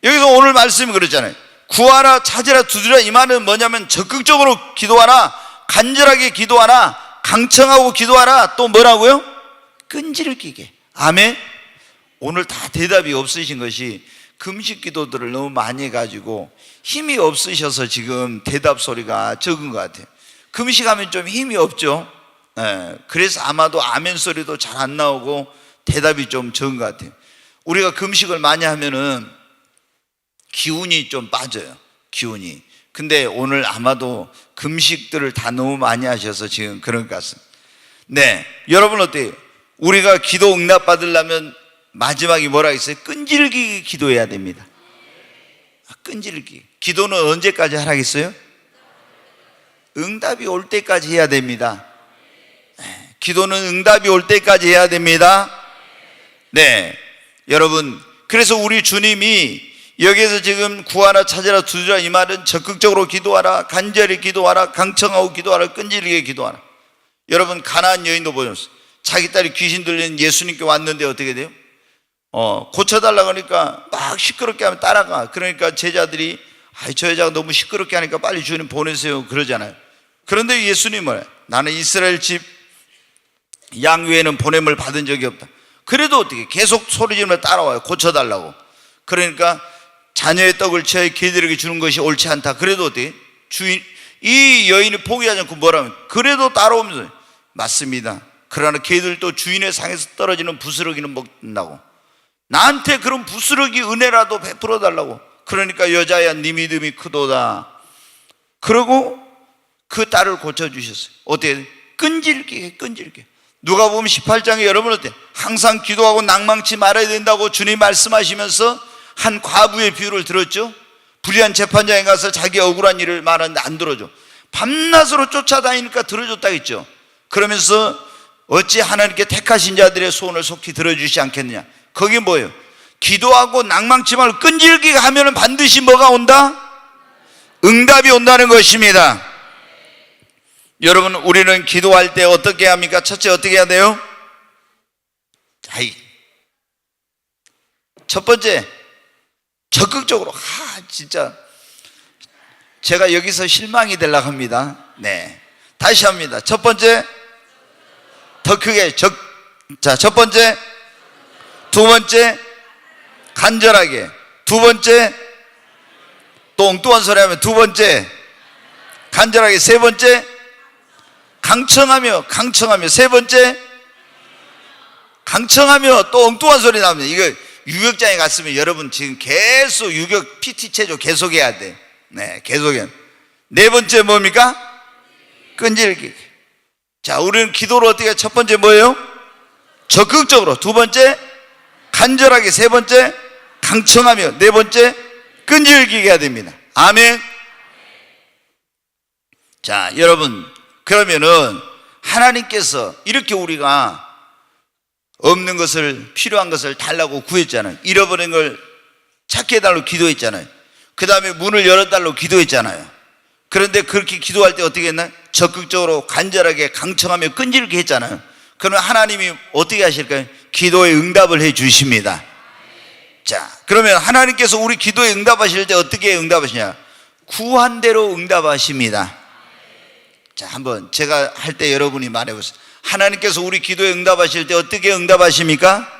여기서 오늘 말씀이 그렇잖아요. 구하라, 찾으라, 두드리라. 이 말은 뭐냐면 적극적으로 기도하라, 간절하게 기도하라, 강청하고 기도하라. 또 뭐라고요? 끈질기게. 아멘. 오늘 다 대답이 없으신 것이 금식 기도들을 너무 많이 해가지고 힘이 없으셔서 지금 대답 소리가 적은 것 같아요. 금식하면 좀 힘이 없죠. 그래서 아마도 아멘 소리도 잘 안 나오고 대답이 좀 적은 것 같아요. 우리가 금식을 많이 하면은 기운이 좀 빠져요. 기운이. 근데 오늘 아마도 금식들을 다 너무 많이 하셔서 지금 그런 것 같습니다. 네, 여러분 어때요? 우리가 기도 응답 받으려면 마지막에 뭐라 했어요? 끈질기게 기도해야 됩니다. 끈질기게. 기도는 언제까지 하라겠어요? 응답이 올 때까지 해야 됩니다. 기도는 응답이 올 때까지 해야 됩니다. 네, 여러분, 그래서 우리 주님이 여기에서 지금 구하라, 찾으라, 두드리라, 이 말은 적극적으로 기도하라, 간절히 기도하라, 강청하고 기도하라, 끈질기게 기도하라. 여러분, 가나안 여인도 보셨어요. 자기 딸이 귀신 들린 예수님께 왔는데 어떻게 돼요? 고쳐달라고 하니까 막 시끄럽게 하면 따라가. 그러니까 제자들이 저 여자가 너무 시끄럽게 하니까 빨리 주님 보내세요 그러잖아요. 그런데 예수님은 나는 이스라엘 집 양 외에는 보냄을 받은 적이 없다. 그래도 어떻게 계속 소리 지르며 따라와요. 고쳐달라고. 그러니까 자녀의 떡을 제 개들에게 주는 것이 옳지 않다. 그래도 어떻게? 이 여인이 포기하지 않고 뭐라면 그래도 따라오면서 맞습니다. 그러나 개들도 주인의 상에서 떨어지는 부스러기는 먹는다고. 나한테 그런 부스러기 은혜라도 베풀어 달라고. 그러니까 여자야 네 믿음이 크도다. 그러고 그 딸을 고쳐주셨어요. 어떻게? 끈질기게. 누가복음 18장에 여러분 어때? 항상 기도하고 낭망치 말아야 된다고 주님 말씀하시면서 한 과부의 비유를 들었죠. 불의한 재판장에 가서 자기 억울한 일을 말하는데 안 들어줘. 밤낮으로 쫓아다니니까 들어줬다 했죠. 그러면서 어찌 하나님께 택하신 자들의 소원을 속히 들어주시지 않겠느냐. 거기 뭐예요? 기도하고 낭망치 말고 끈질기게 하면 반드시 뭐가 온다? 응답이 온다는 것입니다. 여러분, 우리는 기도할 때 어떻게 합니까? 첫째, 어떻게 해야 돼요? 첫 번째, 적극적으로. 진짜 제가 여기서 실망이 되려고 합니다. 네, 다시 합니다. 첫 번째, 더 크게. 첫 번째, 두 번째, 간절하게. 두 번째, 또 엉뚱한 소리 하면 두 번째, 간절하게. 세 번째, 강청하며. 세 번째, 강청하며. 또 엉뚱한 소리 나옵니다. 이거 유격장에 갔으면 여러분 지금 계속 유격 PT 체조 계속해야 돼. 네, 계속해야 돼. 네 번째 뭡니까? 끈질기게. 자, 우리는 기도를 어떻게 해요? 첫 번째 뭐예요? 적극적으로. 두 번째, 간절하게. 세 번째, 강청하며. 네 번째, 끈질기게 해야 됩니다. 아멘. 자, 여러분, 그러면은 하나님께서 이렇게 우리가 없는 것을, 필요한 것을 달라고 구했잖아요. 잃어버린 걸 찾게 해달라고 기도했잖아요. 그 다음에 문을 열어달라고 기도했잖아요. 그런데 그렇게 기도할 때 어떻게 했나요? 적극적으로, 간절하게, 강청하며 끈질기게 했잖아요. 그러면 하나님이 어떻게 하실까요? 기도에 응답을 해 주십니다. 자, 그러면 하나님께서 우리 기도에 응답하실 때 어떻게 응답하시냐? 구한 대로 응답하십니다. 자, 한번 제가 할 때 여러분이 말해보세요. 하나님께서 우리 기도에 응답하실 때 어떻게 응답하십니까?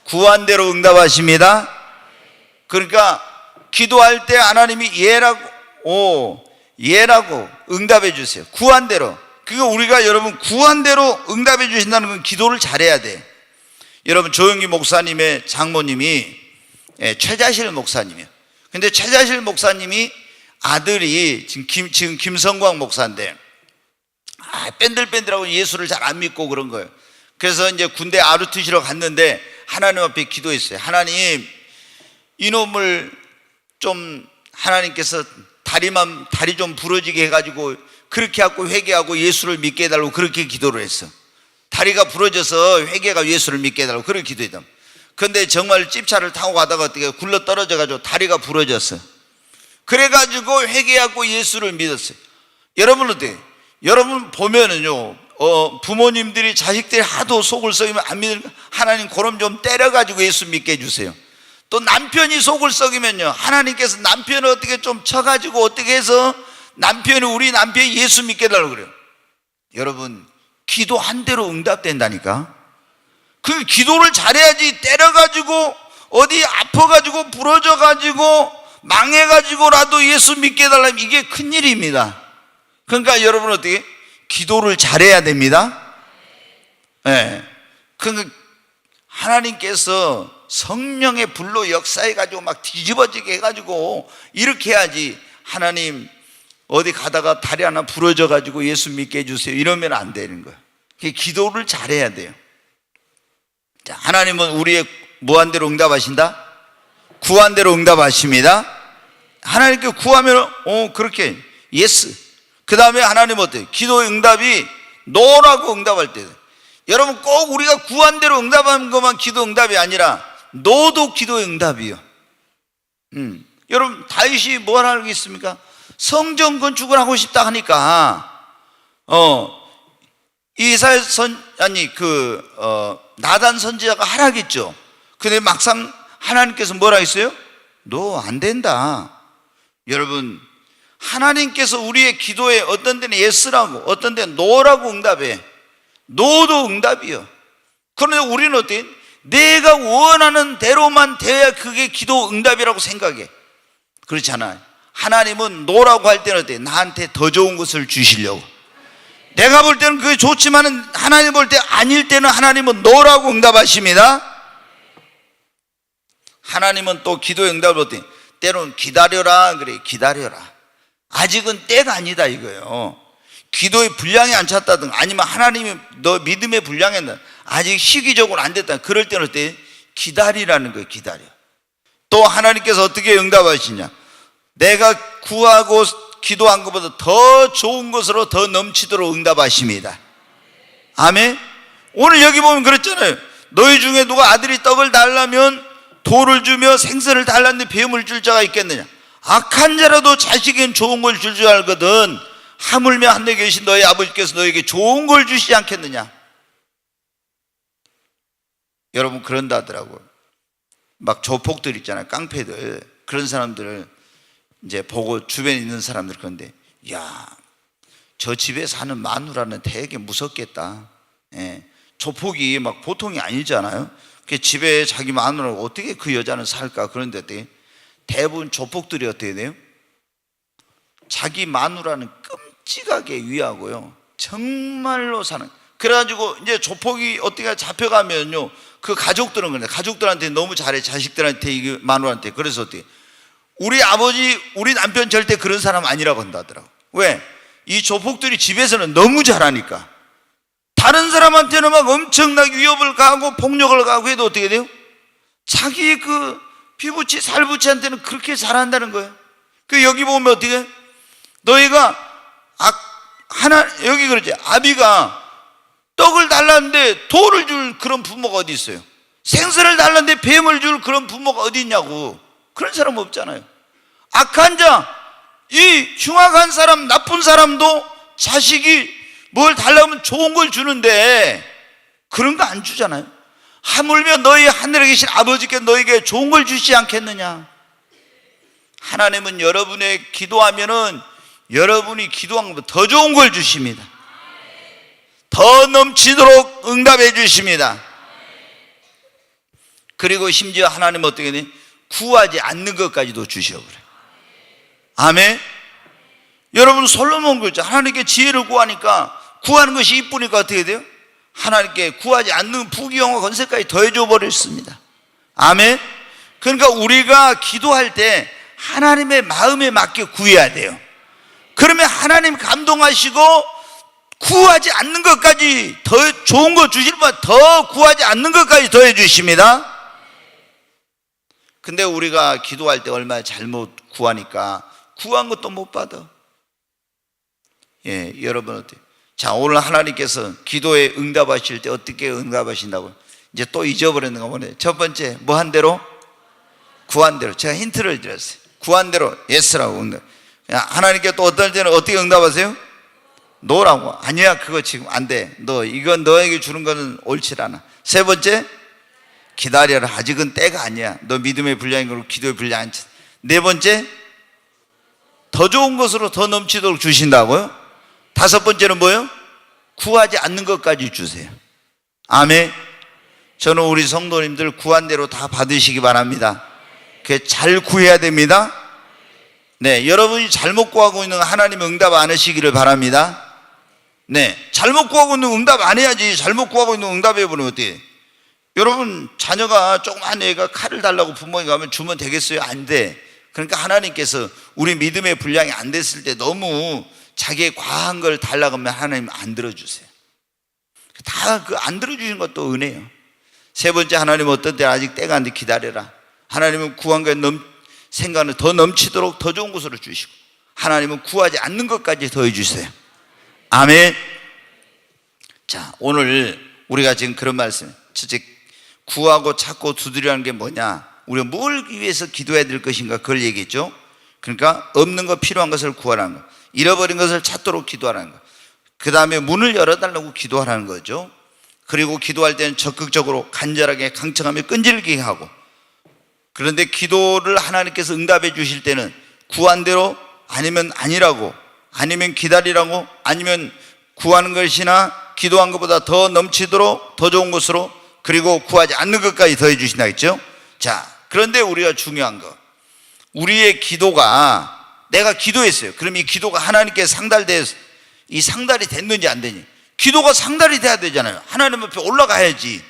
구한 대로 응답하십니다. 그러니까 기도할 때 하나님이 예라고 응답해 주세요. 구한 대로. 그거 우리가 여러분 구한 대로 응답해 주신다는 건 기도를 잘해야 돼. 여러분, 조영기 목사님의 장모님이 최자실 목사님이에요. 근데 최자실 목사님이 아들이 지금 김성광 목사인데 뺀들뺀들하고 예수를 잘 안 믿고 그런 거예요. 그래서 이제 군대 ROTC로 갔는데 하나님 앞에 기도했어요. 하나님, 이놈을 좀 하나님께서 다리 좀 부러지게 해가지고 그렇게 하고 회개하고 예수를 믿게 해달라고 그렇게 기도를 했어. 다리가 부러져서 회개가 예수를 믿게 해달라고 그렇게 기도했다. 그런데 정말 집차를 타고 가다가 어떻게 굴러 떨어져가지고 다리가 부러졌어. 그래가지고 회개하고 예수를 믿었어요. 여러분 어때요? 여러분 보면은요, 부모님들이 자식들이 하도 속을 썩이면 안 믿으니까 하나님 그럼 좀 때려가지고 예수 믿게 해주세요. 또 남편이 속을 썩이면요, 하나님께서 남편을 어떻게 좀 쳐가지고 어떻게 해서 우리 남편이 예수 믿게 해달라고 그래요. 여러분, 기도한 대로 응답된다니까. 그 기도를 잘해야지. 때려가지고 어디 아파가지고 부러져가지고 망해가지고라도 예수 믿게 해달라면 이게 큰일입니다. 그러니까 여러분 어떻게? 기도를 잘해야 됩니다. 네. 그러니까 하나님께서 성령의 불로 역사해가지고 막 뒤집어지게 해가지고 이렇게 해야지. 하나님 어디 가다가 다리 하나 부러져가지고 예수 믿게 해주세요 이러면 안 되는 거예요. 기도를 잘해야 돼요. 자, 하나님은 우리의 무한 대로 응답하신다? 구한 대로 응답하십니다. 하나님께 구하면 그렇게 예스. 그 다음에 하나님 어때요? 기도의 응답이 노라고 응답할 때, 여러분 꼭 우리가 구한 대로 응답하는 것만 기도 응답이 아니라 노도 기도의 응답이요. 여러분 다윗이 뭘 하겠습니까? 성전 건축을 하고 싶다 하니까 나단 선지자가 하라겠죠. 근데 막상 하나님께서 뭐라 했어요? 너 안 된다. 여러분, 하나님께서 우리의 기도에 어떤 데는 예스라고 어떤 데는 노라고 응답해. 노도 응답이요. 그런데 우리는 어때? 내가 원하는 대로만 돼야 그게 기도 응답이라고 생각해. 그렇지 않아요. 하나님은 노라고 할 때는 어때? 나한테 더 좋은 것을 주시려고. 내가 볼 때는 그게 좋지만은 하나님 볼 때 아닐 때는 하나님은 노라고 응답하십니다. 하나님은 또 기도의 응답을 어때? 때로는 기다려라 그래. 기다려라. 아직은 때가 아니다 이거예요. 기도의 분량이 안 찼다든 아니면 하나님이 너 믿음의 분량이 아직 시기적으로 안 됐다. 그럴 때는 어때? 기다리라는 거예요. 기다려. 또 하나님께서 어떻게 응답하시냐? 내가 구하고 기도한 것보다 더 좋은 것으로 더 넘치도록 응답하십니다. 아멘. 오늘 여기 보면 그랬잖아요. 너희 중에 누가 아들이 떡을 달라면 돌을 주며 생선을 달라는데 뱀을 줄 자가 있겠느냐. 악한 자라도 자식엔 좋은 걸 줄 줄 알거든 하물며 하늘에 계신 너희 아버지께서 너에게 좋은 걸 주시지 않겠느냐. 여러분 그런다 하더라고요. 막 조폭들 있잖아요. 깡패들. 그런 사람들을 이제 보고 주변에 있는 사람들 그런데, 야, 저 집에 사는 마누라는 되게 무섭겠다. 예. 조폭이 막 보통이 아니잖아요. 그 집에 자기 마누라 어떻게 그 여자는 살까? 그런데 어떻게 대부분 조폭들이 어떻게 돼요? 자기 마누라는 끔찍하게 위하고요, 정말로 사는. 그래가지고 이제 조폭이 어떻게 잡혀가면요, 그 가족들은 그런데 가족들한테 너무 잘해. 자식들한테, 이 마누라한테. 그래서 어떻게, 우리 아버지, 우리 남편 절대 그런 사람 아니라고 한다더라고. 왜? 이 조폭들이 집에서는 너무 잘하니까. 다른 사람한테는 막 엄청나게 위협을 가하고 폭력을 가하고 해도 어떻게 돼요? 자기 그 피부치, 살부치한테는 그렇게 잘한다는 거예요. 그 여기 보면 어떻게, 너희가 여기 그러지, 아비가 떡을 달라는데 돌을 줄 그런 부모가 어디 있어요? 생선을 달라는데 뱀을 줄 그런 부모가 어디 있냐고. 그런 사람 없잖아요. 악한 자, 이 흉악한 사람, 나쁜 사람도 자식이 뭘 달라면 좋은 걸 주는데 그런 거 안 주잖아요. 하물며 너희 하늘에 계신 아버지께 너에게 좋은 걸 주시지 않겠느냐. 하나님은 여러분의 기도하면은 여러분이 기도한 것보다 더 좋은 걸 주십니다. 더 넘치도록 응답해 주십니다. 그리고 심지어 하나님은 어떻게 돼? 구하지 않는 것까지도 주셔 그래요. 아멘. 여러분 솔로몬 그랬죠. 하나님께 지혜를 구하니까, 구하는 것이 이쁘니까 어떻게 돼요? 하나님께 구하지 않는 부귀영화 건세까지 더해줘 버렸습니다. 아멘. 그러니까 우리가 기도할 때 하나님의 마음에 맞게 구해야 돼요. 그러면 하나님 감동하시고 구하지 않는 것까지 더 좋은 거 주실 분, 더 구하지 않는 것까지 더해 주십니다. 근데 우리가 기도할 때 얼마나 잘못 구하니까 구한 것도 못 받아. 예, 여러분 어때요? 자, 오늘 하나님께서 기도에 응답하실 때 어떻게 응답하신다고? 이제 또 잊어버렸는가 보네. 첫 번째, 뭐 한 대로? 구한 대로. 제가 힌트를 드렸어요. 구한 대로 예스라고 응답. 하나님께 또 어떨 때는 어떻게 응답하세요? 노라고. 아니야, 그거 지금 안 돼. 이건 너에게 주는 거는 옳지 않아. 세 번째, 기다려라. 아직은 때가 아니야. 너 믿음의 분량인 걸로 기도의 분량 안 차. 네 번째, 더 좋은 것으로 더 넘치도록 주신다고요? 다섯 번째는 뭐예요? 구하지 않는 것까지 주세요. 아멘. 저는 우리 성도님들 구한 대로 다 받으시기 바랍니다. 그게 잘 구해야 됩니다. 네, 여러분이 잘못 구하고 있는 하나님 응답 안 하시기를 바랍니다. 네, 잘못 구하고 있는 응답 안 해야지. 잘못 구하고 있는 응답해 보면 어때요? 여러분 자녀가 조그만 애가 칼을 달라고 부모님 가면 주면 되겠어요? 안 돼. 그러니까 하나님께서 우리 믿음의 분량이 안 됐을 때 너무 자기의 과한 걸 달라고 하면 하나님 안 들어주세요. 다 그 안 들어주신 것도 은혜예요. 세 번째, 하나님은 어떤 때 아직 때가 안 돼 기다려라. 하나님은 구한 거에 생각을 더 넘치도록 더 좋은 것으로 주시고, 하나님은 구하지 않는 것까지 더해 주세요. 아멘. 자, 오늘 우리가 지금 그런 말씀, 진짜 구하고 찾고 두드리라는 게 뭐냐, 우리가 뭘 위해서 기도해야 될 것인가, 그걸 얘기했죠. 그러니까 없는 것, 필요한 것을 구하라는 것, 잃어버린 것을 찾도록 기도하라는 것, 그 다음에 문을 열어달라고 기도하라는 거죠. 그리고 기도할 때는 적극적으로 간절하게 강청하며 끈질기게 하고, 그런데 기도를 하나님께서 응답해 주실 때는 구한 대로, 아니면 아니라고, 아니면 기다리라고, 아니면 구하는 것이나 기도한 것보다 더 넘치도록 더 좋은 것으로, 그리고 구하지 않는 것까지 더해 주신다 했죠. 자, 그런데 우리가 중요한 거, 우리의 기도가, 내가 기도했어요. 그럼 이 기도가 하나님께 상달돼서 이 상달이 됐는지 안 되니, 기도가 상달이 돼야 되잖아요. 하나님 앞에 올라가야지.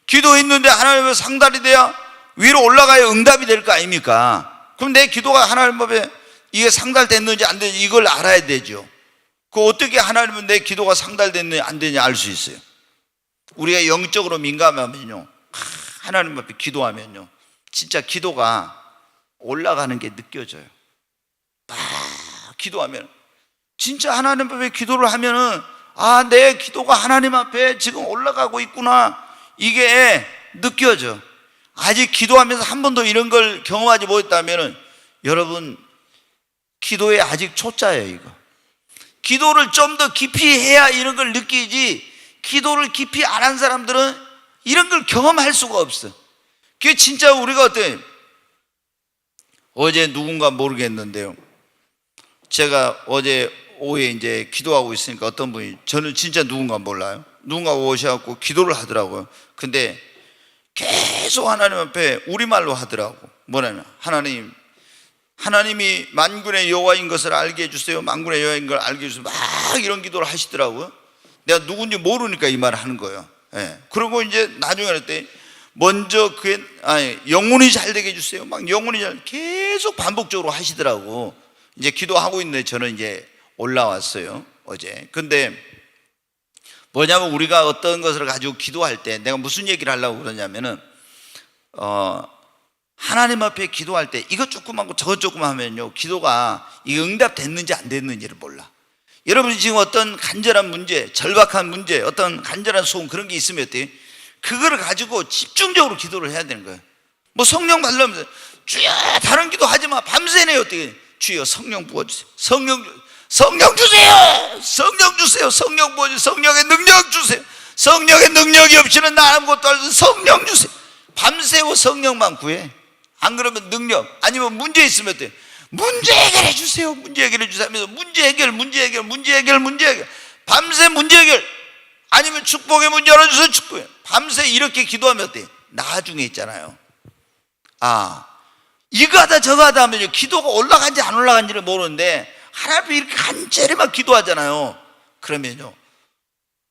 기도했는데 하나님 앞에 상달이 돼야 위로 올라가야 응답이 될 거 아닙니까? 그럼 내 기도가 하나님 앞에 이게 상달됐는지 안 되는지 이걸 알아야 되죠. 그 어떻게 하나님은 내 기도가 상달됐느냐 안 되냐 알 수 있어요? 우리가 영적으로 민감하면요, 하나님 앞에 기도하면요, 진짜 기도가 올라가는 게 느껴져요. 막 기도하면 진짜 하나님 앞에 기도를 하면은 아, 내 기도가 하나님 앞에 지금 올라가고 있구나, 이게 느껴져. 아직 기도하면서 한 번도 이런 걸 경험하지 못했다면 여러분, 기도에 아직 초짜예요. 이거 기도를 좀 더 깊이 해야 이런 걸 느끼지, 기도를 깊이 안 한 사람들은 이런 걸 경험할 수가 없어. 그게 진짜 우리가 어때, 어제 누군가 모르겠는데요, 제가 어제 오후에 이제 기도하고 있으니까 어떤 분이, 저는 진짜 누군가 몰라요, 누군가 오셔갖고 기도를 하더라고요. 근데 계속 하나님 앞에 우리말로 하더라고. 뭐냐면, 하나님이 만군의 여호와인 것을 알게 해주세요, 만군의 여호와인 걸 알게 해주세요, 막 이런 기도를 하시더라고요. 내가 누군지 모르니까 이 말을 하는 거예요. 예. 그리고 이제 나중에 할 때 먼저 그의 영혼이 잘 되게 해주세요, 막 영혼이 잘, 계속 반복적으로 하시더라고. 이제 기도하고 있는데 저는 이제 올라왔어요, 어제. 근데 뭐냐면, 우리가 어떤 것을 가지고 기도할 때, 내가 무슨 얘기를 하려고 그러냐면은, 하나님 앞에 기도할 때 이것 조금 하고 저것 조금 하면요, 기도가 이게 응답됐는지 안 됐는지를 몰라. 여러분이 지금 어떤 간절한 문제, 절박한 문제, 어떤 간절한 소원, 그런 게 있으면 어때요? 그거를 가지고 집중적으로 기도를 해야 되는 거예요. 뭐 성령 받으려면 주여, 다른 기도 하지 마. 밤새네요. 어떻게? 주여 성령 부어주세요, 성령 주세요, 성령 주세요, 성령 부어주세요, 성령의 능력 주세요, 성령의 능력이 없이는 나 아무것도 할 수 없어요, 성령 주세요. 밤새워 성령만 구해. 안 그러면 능력, 아니면 문제 있으면 어때? 문제 해결해 주세요, 문제 해결해 주세요 하면서 문제 해결, 밤새 문제 해결. 아니면 축복의 문 열어주세요, 축복해. 밤새 이렇게 기도하면 어때? 나중에 있잖아요, 아, 이거 하다 저거 하다 하면요, 기도가 올라간지 안 올라간지를 모르는데 하나님 앞에 이렇게 간절히만 기도하잖아요. 그러면요,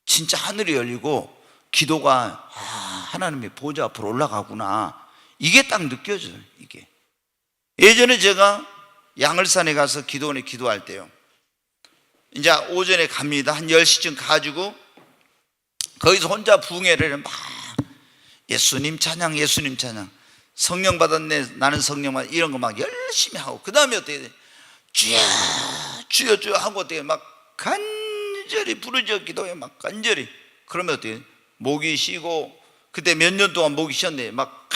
진짜 하늘이 열리고 기도가, 하나님의 보좌 앞으로 올라가구나, 이게 딱 느껴져요. 이게 예전에 제가 양을산에 가서 기도원에 기도할 때요, 이제 오전에 갑니다. 한 10시쯤 가지고 거기서 혼자 부흥회를 막 예수님 찬양, 예수님 찬양, 성령 받았네, 나는 성령 받았네, 이런 거 막 열심히 하고, 그 다음에 어떻게 돼? 주여 주여 주여 하고 어떻게 막 간절히 부르짖어 기도해, 막 간절히. 그러면 어떻게 돼? 목이 쉬고, 그때 몇 년 동안 목이 쉬었네. 막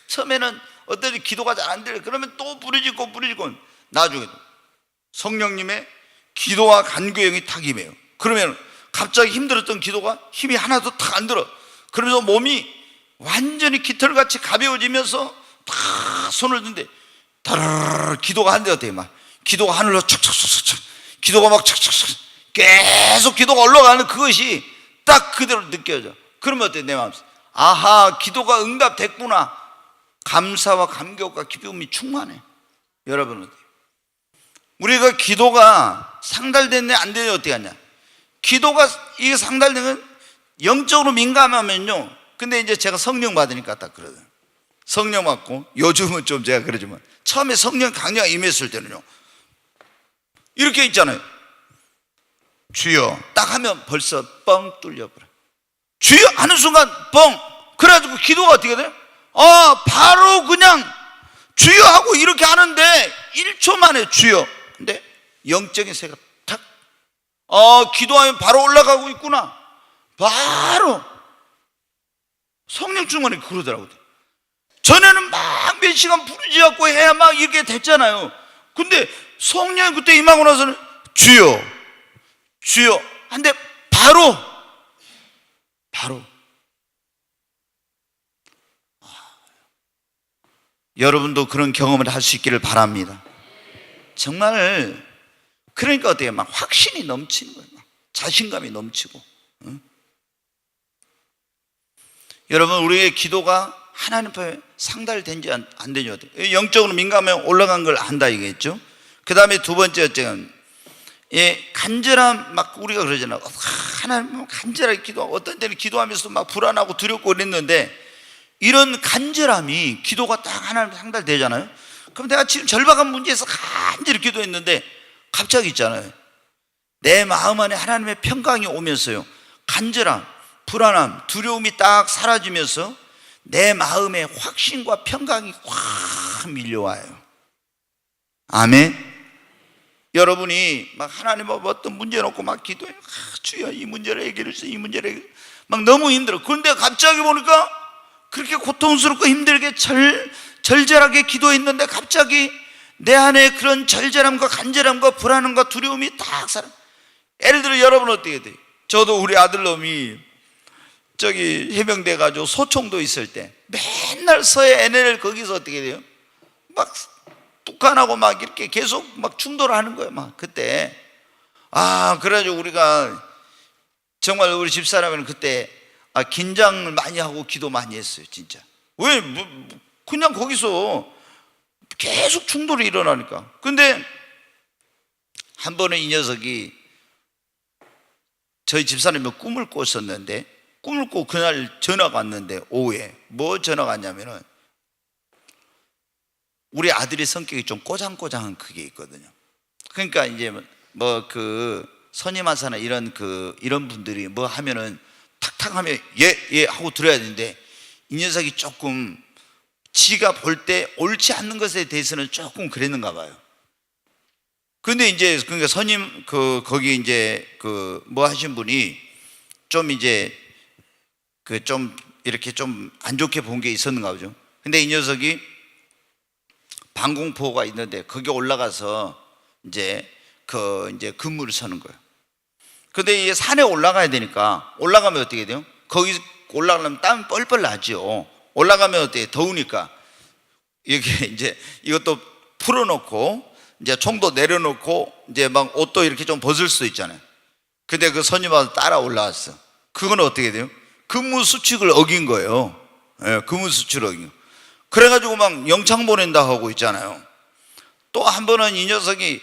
처음에는 어떤 기도가 잘 안 들려. 그러면 또 부르짖고 나중에 성령님의 기도와 간구의 영이 탁 임해요. 그러면 갑자기 힘들었던 기도가 힘이 하나도 탁 안 들어. 그러면서 몸이 완전히 깃털같이 가벼워지면서 탁 손을 드는데 다르르 기도가 한대 어때요? 막 기도가 하늘로 척척척척, 기도가 막 척척척, 계속 기도가 올라가는 그것이 딱 그대로 느껴져. 그러면 어때? 내 마음속에, 아하, 기도가 응답됐구나. 감사와 감격과 기쁨이 충만해. 여러분, 어때요? 우리가 기도가 상달됐네 안 되네 어떻게 하냐? 기도가 이게 상달되면 영적으로 민감하면요, 근데 이제 제가 성령 받으니까 딱 그러거든요. 성령 받고, 요즘은 좀 제가 그러지만 처음에 성령 강력 임했을 때는요, 이렇게 있잖아요. 주여 딱 하면 벌써 뻥 뚫려버려. 주여 하는 순간 뻥. 그래가지고 기도가 어떻게 돼요? 바로 그냥 주여 하고 이렇게 하는데 1초 만에 주여. 근데 영적인 새가 탁, 기도하면 바로 올라가고 있구나. 바로 성령 충만이 그러더라고요. 전에는 막 몇 시간 부르짖고 해야 막 이렇게 됐잖아요. 근데 성령이 그때 임하고 나서는 주여 주여 한데 바로 여러분도 그런 경험을 할 수 있기를 바랍니다. 정말 그러니까 어때요? 막 확신이 넘치는 거예요. 막 자신감이 넘치고. 응? 여러분, 우리의 기도가 하나님 앞에 상달된지 안 되지 어때요? 영적으로 민감하면 올라간 걸 안다 이겠죠. 그 다음에 두 번째, 간절함. 막 우리가 그러잖아요. 하나님 간절하게 기도하고, 어떤 때는 기도하면서 막 불안하고 두렵고 그랬는데, 이런 간절함이 기도가 딱 하나님 상달되잖아요. 그럼 내가 지금 절박한 문제에서 간절히 기도했는데 갑자기 있잖아요, 내 마음 안에 하나님의 평강이 오면서요, 간절함, 불안함, 두려움이 딱 사라지면서 내 마음에 확신과 평강이 확 밀려와요. 아멘. 여러분이 막 하나님 앞에 어떤 문제 놓고 막 기도해. 주여 이 문제를 해결해 주세요. 이 문제를 해결해. 막 너무 힘들어. 그런데 갑자기 보니까 그렇게 고통스럽고 힘들게 절절하게 기도했는데 갑자기 내 안에 그런 절절함과 간절함과 불안함과 두려움이 딱 사라. 예를 들어 여러분 어떻게 돼요? 저도 우리 아들놈이 저기 해병대 가지고 소총도 있을 때 맨날 서해 NL 거기서 어떻게 돼요? 막 북한하고 막 이렇게 계속 막 충돌하는 거예요. 막 그때 그래가지고 우리가 정말 우리 집사람은 그때 긴장을 많이 하고 기도 많이 했어요. 진짜. 왜? 그냥 거기서 계속 충돌이 일어나니까. 근데 한 번은 이 녀석이 저희 집사람이 꿈을 꿨었는데, 꿈을 꾸고 그날 전화가 왔는데 오후에 뭐 전화가 왔냐면은 우리 아들이 성격이 좀 꼬장꼬장한 그게 있거든요. 그러니까 이제 뭐 그 선임하사나 이런 분들이 뭐 하면은 탁탁 하면 예 하고 들어야 되는데 이 녀석이 조금 지가 볼 때 옳지 않는 것에 대해서는 조금 그랬는가 봐요. 근데 이제 그러니까 선임 거기 이제 뭐 하신 분이 좀 이제 좀 이렇게 좀 안 좋게 본 게 있었는가 보죠. 근데 이 녀석이 방공포가 있는데 거기 올라가서 이제 이제 근무를 서는 거예요. 근데 이게 산에 올라가야 되니까 올라가면 어떻게 돼요? 거기 올라가려면 땀이 뻘뻘 나죠. 올라가면 어때요? 더우니까 이렇게 이제 이것도 풀어놓고 이제 총도 내려놓고 이제 막 옷도 이렇게 좀 벗을 수도 있잖아요. 근데 그 선임하고 따라 올라왔어. 그건 어떻게 돼요? 근무 수칙을 어긴 거예요. 예, 근무 수칙을 어긴 거. 그래가지고 막 영창 보낸다 하고 있잖아요. 또 한 번은 이 녀석이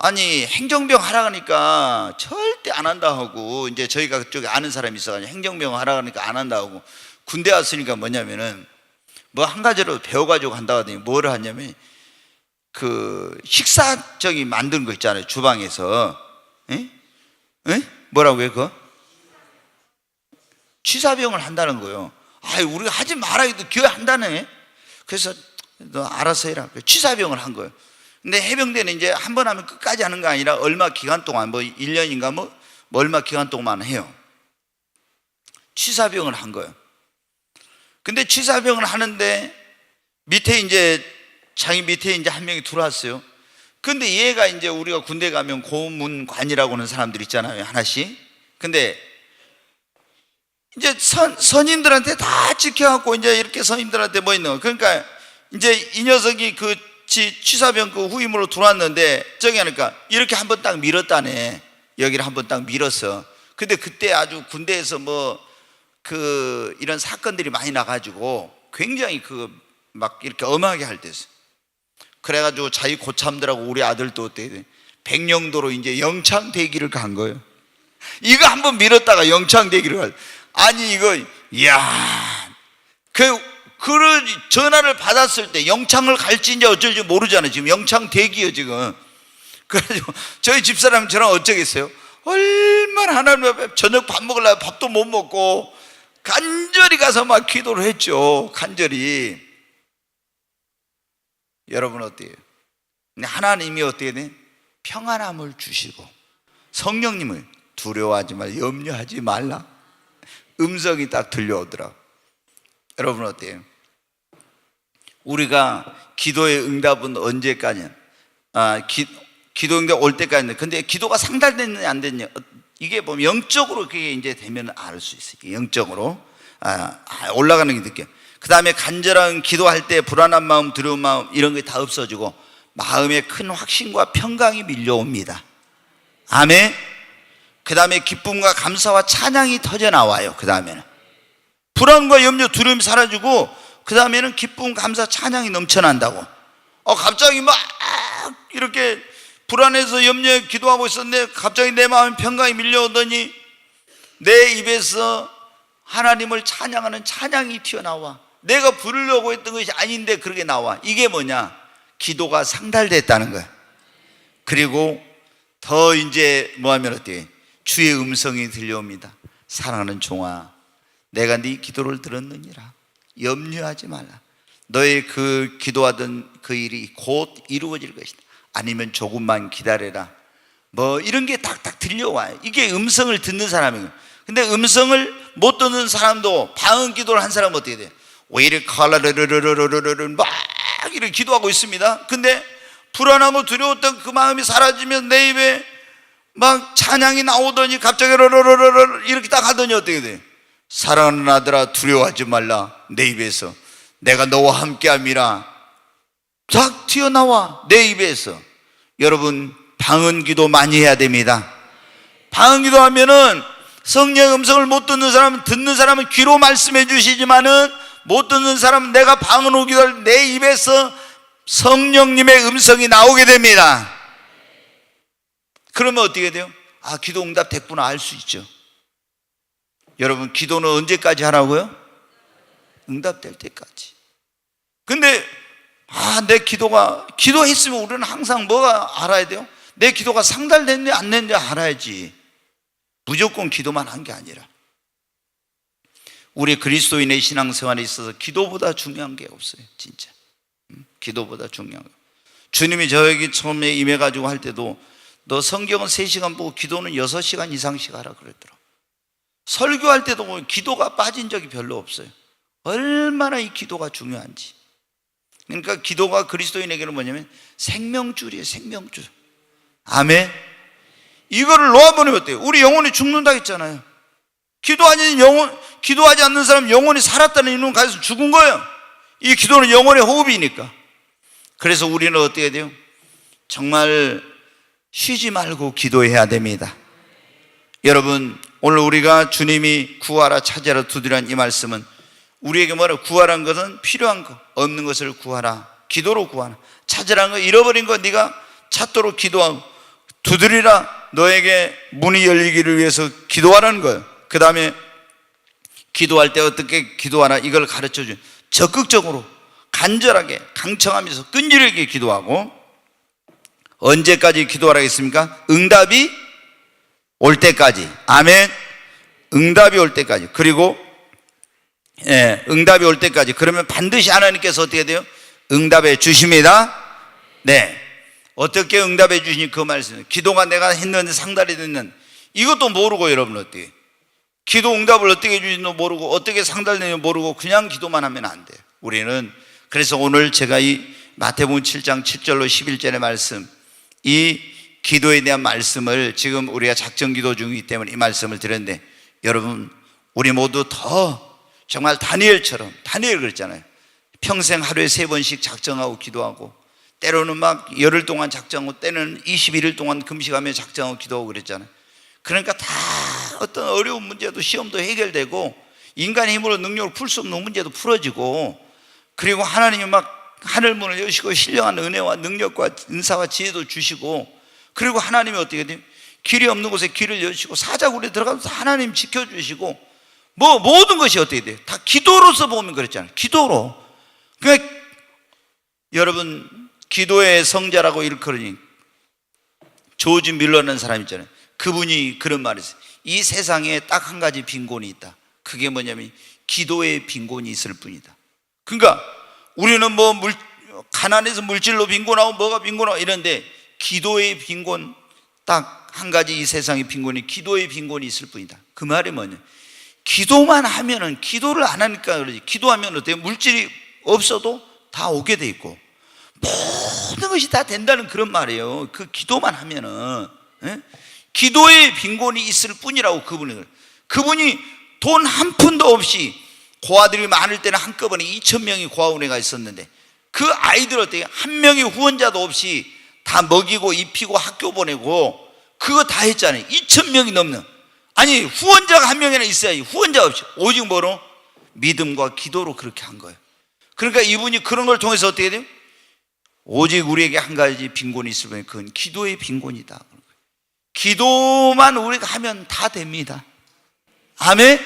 행정병 하라 하니까 절대 안 한다 하고, 이제 저희가 그쪽에 아는 사람이 있어가지고 행정병 하라 하니까 안 한다 하고, 군대 왔으니까 뭐냐면은 뭐 한 가지로 배워가지고 한다 하더니 뭐를 하냐면 식사 만든 거 있잖아요. 주방에서. 뭐라고요 그거? 취사병을 한다는 거예요. 우리가 하지 말아 해도 교회 한다네. 그래서 너 알아서 해라. 취사병을 한 거예요. 근데 해병대는 이제 한 번 하면 끝까지 하는 거 아니라 얼마 기간 동안 뭐 1년인가 뭐 얼마 기간 동안 해요. 취사병을 한 거예요. 근데 취사병을 하는데 밑에 이제 자기 밑에 이제 한 명이 들어왔어요. 근데 얘가 이제 우리가 군대 가면 고문관이라고 하는 사람들 있잖아요. 하나씩. 근데 이제 선임들한테 다 지켜갖고 이제 이렇게 선임들한테 뭐 있는 거. 그러니까 이제 이 녀석이 취사병 후임으로 들어왔는데 저기 하니까 이렇게 한번 딱 밀었다네. 여기를 한번 딱 밀었어. 근데 그때 아주 군대에서 뭐 이런 사건들이 많이 나가지고 굉장히 막 이렇게 엄하게 할 때였어. 그래가지고 자기 고참들하고 우리 아들도 어때? 백령도로 이제 영창대기를 간 거예요. 이거 한번 밀었다가 영창대기를 가. 이거 그런 전화를 받았을 때 영창을 갈지 이제 어쩔지 모르잖아요. 지금 영창대기요 지금. 그래가지고 저희 집사람이 저랑 어쩌겠어요? 얼마나 하나님 앞에 저녁 밥 먹으려고 밥도 못 먹고 간절히 가서 막 기도를 했죠. 간절히. 여러분 어때요? 하나님이 어떻게 돼? 평안함을 주시고 성령님을 두려워하지 말라, 염려하지 말라 음성이 딱 들려오더라고요. 여러분 어때요? 우리가 기도의 응답은 언제까지냐? 기도 응답 올 때까지는. 근데 기도가 상달됐느냐 안 됐느냐, 이게 보면 영적으로 그게 이제 되면 알 수 있어요. 영적으로 올라가는 게 느껴요. 그 다음에 간절한 기도할 때 불안한 마음, 두려운 마음 이런 게 다 없어지고 마음에 큰 확신과 평강이 밀려옵니다. 아멘. 그 다음에 기쁨과 감사와 찬양이 터져 나와요. 그 다음에는 불안과 염려, 두려움이 사라지고 그 다음에는 기쁨, 감사, 찬양이 넘쳐난다고. 갑자기 막 이렇게 불안해서 염려해 기도하고 있었는데 갑자기 내 마음에 평강이 밀려오더니 내 입에서 하나님을 찬양하는 찬양이 튀어나와. 내가 부르려고 했던 것이 아닌데 그렇게 나와. 이게 뭐냐? 기도가 상달됐다는 거야. 그리고 더 이제 뭐하면 어때요? 주의 음성이 들려옵니다. 사랑하는 종아, 내가 네 기도를 들었느니라. 염려하지 말라. 너의 기도하던 그 일이 곧 이루어질 것이다. 아니면 조금만 기다려라, 뭐 이런 게 딱딱 들려와요. 이게 음성을 듣는 사람이에요. 근데 음성을 못 듣는 사람도 방언 기도를 한 사람은 어떻게 돼요? 오히려 칼라르르르르르르 막 이렇게 기도하고 있습니다. 근데 불안하고 두려웠던 그 마음이 사라지면 내 입에 막 찬양이 나오더니 갑자기 러러러러 이렇게 딱 하더니 어떻게 돼요? 사랑하는 아들아 두려워하지 말라. 내 입에서 내가 너와 함께함이라 딱 튀어나와 내 입에서. 여러분 방언 기도 많이 해야 됩니다. 방언 기도하면은 성령의 음성을 못 듣는 사람은, 듣는 사람은 귀로 말씀해 주시지만은 못 듣는 사람은 내가 방언으로 기도할 내 입에서 성령님의 음성이 나오게 됩니다. 그러면 어떻게 돼요? 아, 기도 응답 됐구나 알 수 있죠. 여러분 기도는 언제까지 하라고요? 응답될 때까지. 근데 내 기도가, 기도했으면 우리는 항상 뭐가 알아야 돼요? 내 기도가 상달됐는지 안 됐는지 알아야지. 무조건 기도만 한 게 아니라 우리 그리스도인의 신앙생활에 있어서 기도보다 중요한 게 없어요. 진짜 기도보다 중요한 거. 주님이 저에게 처음에 임해가지고 할 때도 너 성경은 3시간 보고 기도는 6시간 이상씩 하라 그랬더라고. 설교할 때도 뭐 기도가 빠진 적이 별로 없어요. 얼마나 이 기도가 중요한지. 그러니까 기도가 그리스도인에게는 뭐냐면 생명줄이에요. 생명줄. 아멘. 이거를 놓아버리면 어때요? 우리 영혼이 죽는다 했잖아요. 기도하지 않는 사람 영혼이 살았다는 이유는 가서 죽은 거예요. 이 기도는 영혼의 호흡이니까. 그래서 우리는 어떻게 돼요? 정말 쉬지 말고 기도해야 됩니다. 여러분 오늘 우리가 주님이 구하라 찾아라 두드리란 이 말씀은 우리에게 뭐라, 구하라는 것은 필요한 거, 없는 것을 구하라, 기도로 구하라. 찾으라는 거, 잃어버린 거 네가 찾도록 기도하고, 두드리라, 너에게 문이 열리기를 위해서 기도하라는 거예요. 그 다음에 기도할 때 어떻게 기도하라, 이걸 가르쳐줘요. 적극적으로 간절하게 강청하면서 끈질기게 기도하고. 언제까지 기도하라 했습니까? 응답이 올 때까지. 아멘. 응답이 올 때까지. 그리고 응답이 올 때까지. 그러면 반드시 하나님께서 어떻게 돼요? 응답해 주십니다. 네. 어떻게 응답해 주시니 그 말씀. 기도가 내가 했는데 상달이 됐는 이것도 모르고 여러분 어떻게 기도 응답을 어떻게 주시는지 모르고 어떻게 상달되는지 모르고 그냥 기도만 하면 안 돼요. 우리는 그래서 오늘 제가 이 마태복음 7장 7절로 11절의 말씀, 이 기도에 대한 말씀을 지금 우리가 작전 기도 중이기 때문에 이 말씀을 드렸는데, 여러분 우리 모두 더 정말 다니엘처럼, 다니엘 그랬잖아요. 평생 하루에 3번씩 작정하고 기도하고, 때로는 막 열흘 동안 작정하고, 때는 21일 동안 금식하며 작정하고 기도하고 그랬잖아요. 그러니까 다 어떤 어려운 문제도 시험도 해결되고, 인간의 힘으로 능력으로 풀 수 없는 문제도 풀어지고, 그리고 하나님이 막 하늘 문을 여시고 신령한 은혜와 능력과 은사와 지혜도 주시고, 그리고 하나님이 어떻게 돼요? 길이 없는 곳에 길을 여시고, 사자굴에 들어가서 하나님 지켜주시고, 뭐 모든 것이 어떻게 돼요? 다 기도로서 보면 그랬잖아요. 기도로. 그러니까 여러분 기도의 성자라고 일컬으니 조지 밀러라는 사람 있잖아요. 그분이 그런 말을 했어요. 이 세상에 딱 한 가지 빈곤이 있다. 그게 뭐냐면 기도의 빈곤이 있을 뿐이다. 그러니까 우리는 뭐 가난해서 물질로 빈곤하고 뭐가 빈곤하고 이런데, 기도의 빈곤 딱 한 가지, 이 세상의 빈곤이 기도의 빈곤이 있을 뿐이다. 그 말이 뭐냐, 기도만 하면은, 기도를 안 하니까 그러지, 기도하면 어때요? 물질이 없어도 다 오게 돼 있고 모든 것이 다 된다는 그런 말이에요. 그 기도만 하면은. 기도의 빈곤이 있을 뿐이라고. 그분이 돈 한 푼도 없이, 고아들이 많을 때는 한꺼번에 2,000명이 고아원에가 있었는데, 그 아이들 어때요? 한 명의 후원자도 없이 다 먹이고 입히고 학교 보내고 그거 다 했잖아요. 2,000명이 넘는. 아니 후원자가 한 명이나 있어야지. 후원자 없이 오직 뭐로? 믿음과 기도로 그렇게 한 거예요. 그러니까 이분이 그런 걸 통해서 어떻게 돼요? 오직 우리에게 한 가지 빈곤이 있을 뿐, 그건 기도의 빈곤이다. 기도만 우리가 하면 다 됩니다. 아멘.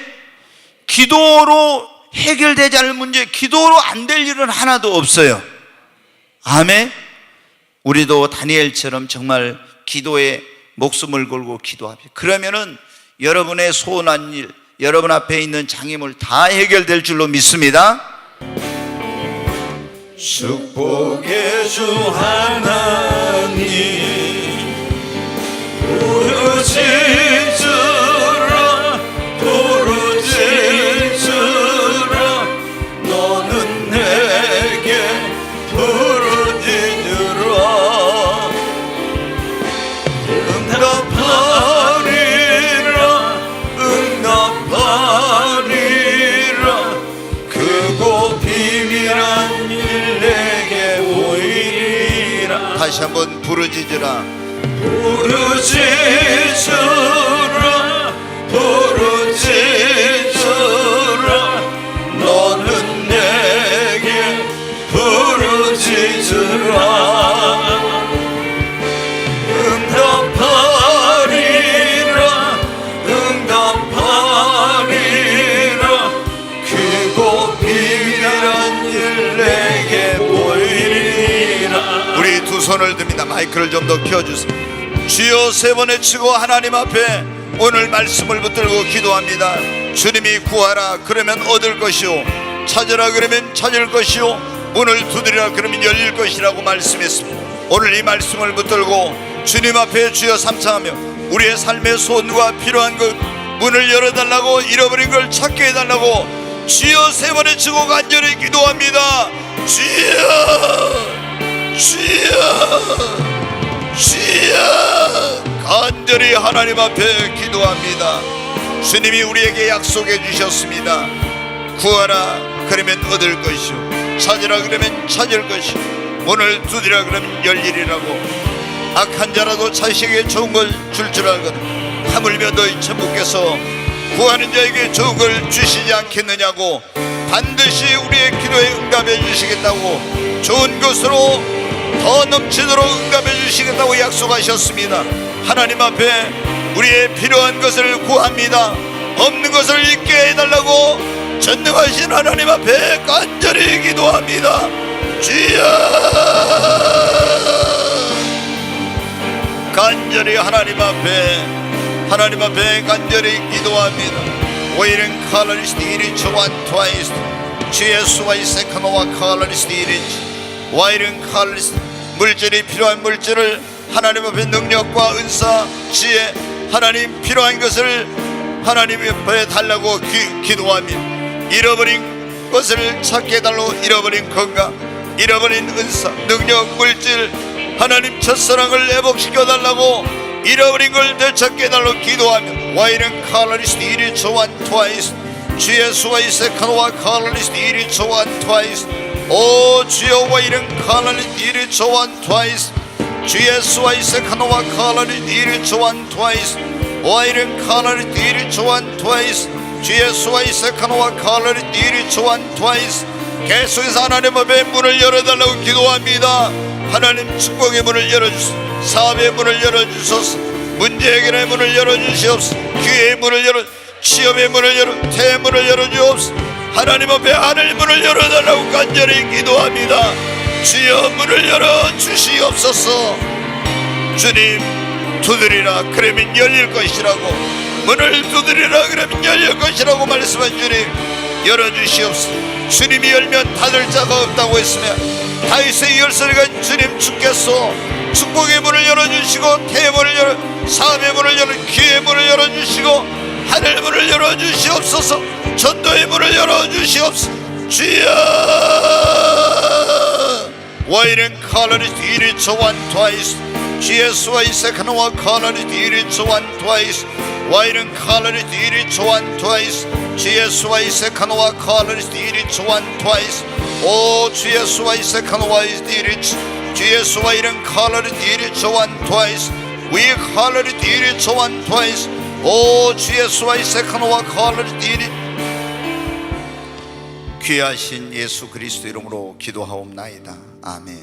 기도로 해결되지 않을 문제, 기도로 안 될 일은 하나도 없어요. 아멘. 우리도 다니엘처럼 정말 기도에 목숨을 걸고 기도합시다. 그러면은 여러분의 소원한 일, 여러분 앞에 있는 장애물 다 해결될 줄로 믿습니다. 축복의 주 하나님 부르짖으라 부르짖으라 너는 내게 부르짖으라 응답하리라 응답하리라 크고 비밀한 일 내게 보이리라. 다시 한번 부르짖으라 부르짖으라 부르짖으라 너는 내게 부르짖으라 응답하리라 응답하리라 크고 비밀한 일 내게 보이리라. 우리 두 손을 듭니다. 마이크를 좀 더 켜주세요. 주여 세 번 외치고 하나님 앞에 오늘 말씀을 붙들고 기도합니다. 주님이 구하라 그러면 얻을 것이요 찾으라 그러면 찾을 것이요 문을 두드리라 그러면 열릴 것이라고 말씀했습니다. 오늘 이 말씀을 붙들고 주님 앞에 주여 삼창하며 우리의 삶의 소원과 필요한 것 문을 열어달라고 잃어버린 걸 찾게 해달라고 주여 세 번 외치고 간절히 기도합니다. 주여 주여 주여 간절히 하나님 앞에 기도합니다. 주님이 우리에게 약속해 주셨습니다. 구하라 그러면 얻을 것이요 찾으라 그러면 찾을 것이요 문을 두드리라 그러면 열리리라고. 악한 자라도 자식에게 좋은 걸 줄 줄 알거든 하물며 너희 천부께서 구하는 자에게 좋은 걸 주시지 않겠느냐고. 반드시 우리의 기도에 응답해 주시겠다고 좋은 것으로 더 넘치도록 응답해 주시겠다고 약속하셨습니다. 하나님 앞에 우리의 필요한 것을 구합니다. 없는 것을 있게 해달라고 전능하신 하나님 앞에 간절히 기도합니다. 주여 간절히 하나님 앞에 간절히 기도합니다. 오일은 칼라리스트 이리치 완투아이스트 주의 수와이 세카노와 칼라리스트 이리치 와일은 칼라리스트 물질이 필요한 물질을 하나님 앞에 능력과 은사 지혜 하나님 필요한 것을 하나님 앞에 달라고 기도합니다. 잃어버린 것을 찾게 해달라고 잃어버린 건강 잃어버린 은사 능력 물질 하나님 첫사랑을 회복시켜 달라고 잃어버린 걸 되찾게 해달라고 기도하며 와이른 칼라리스트 이리 조한 트와이스 주의 수와이 세카노와 칼라리스트 이리 조한 트와이스 오 주여 와이른 칼라리스트 이리 조한 트와이스 주의 수와이 세카노와 칼라리스트 이리 조한 트와이스 와이른 칼라리스트 이리 조한 트와이스 주의 수와이 세카노와 칼라리스트 이리 조한 트와이스 계속해서 하나님 앞에 문을 열어달라고 기도합니다. 하나님 축복의 문을 열어주소서 사업의 문을 열어주소서 문제 해결의 문을 열어주시옵소서 기회의 문을 열어 취업의 문을 열어 태문을 열어주옵소서 하나님 앞에 하늘 문을 열어달라고 간절히 기도합니다. 주여 문을 열어주시옵소서. 주님 두드리라 그러면 열릴 것이라고 문을 두드리라 그러면 열릴 것이라고 말씀한 주님 열어주시옵소서. 주님이 열면 닫을 자가 없다고 했으며 다윗의 열쇠가 주님 주께서 축복의 문을 열어주시고 태문을 열어 사업의 문을 열어 기회의 문을 열어주시고 하늘 문을 열어주시옵소서. 전도의 문을 열어주시옵소서. 주여 와이른 칼라리스트 이리 조한 트와이스 주의 수와이 세카노와 칼라리스트 이리 조한 트와이스 와이른 칼라리스트 이리 조한 트와이스 주의 수와이 세카노와 칼라리스트 이리 조한 트와이스 오 주의 수와이 세카노와 이리 주의 수와이른 칼라리스트 이리 조한 트와이스 위 칼라리스트 이리 조한 트와이스 오 주의 수와이 세카노와 칼라리스트 이리 귀하신 예수 그리스도 이름으로 기도하옵나이다. 아멘.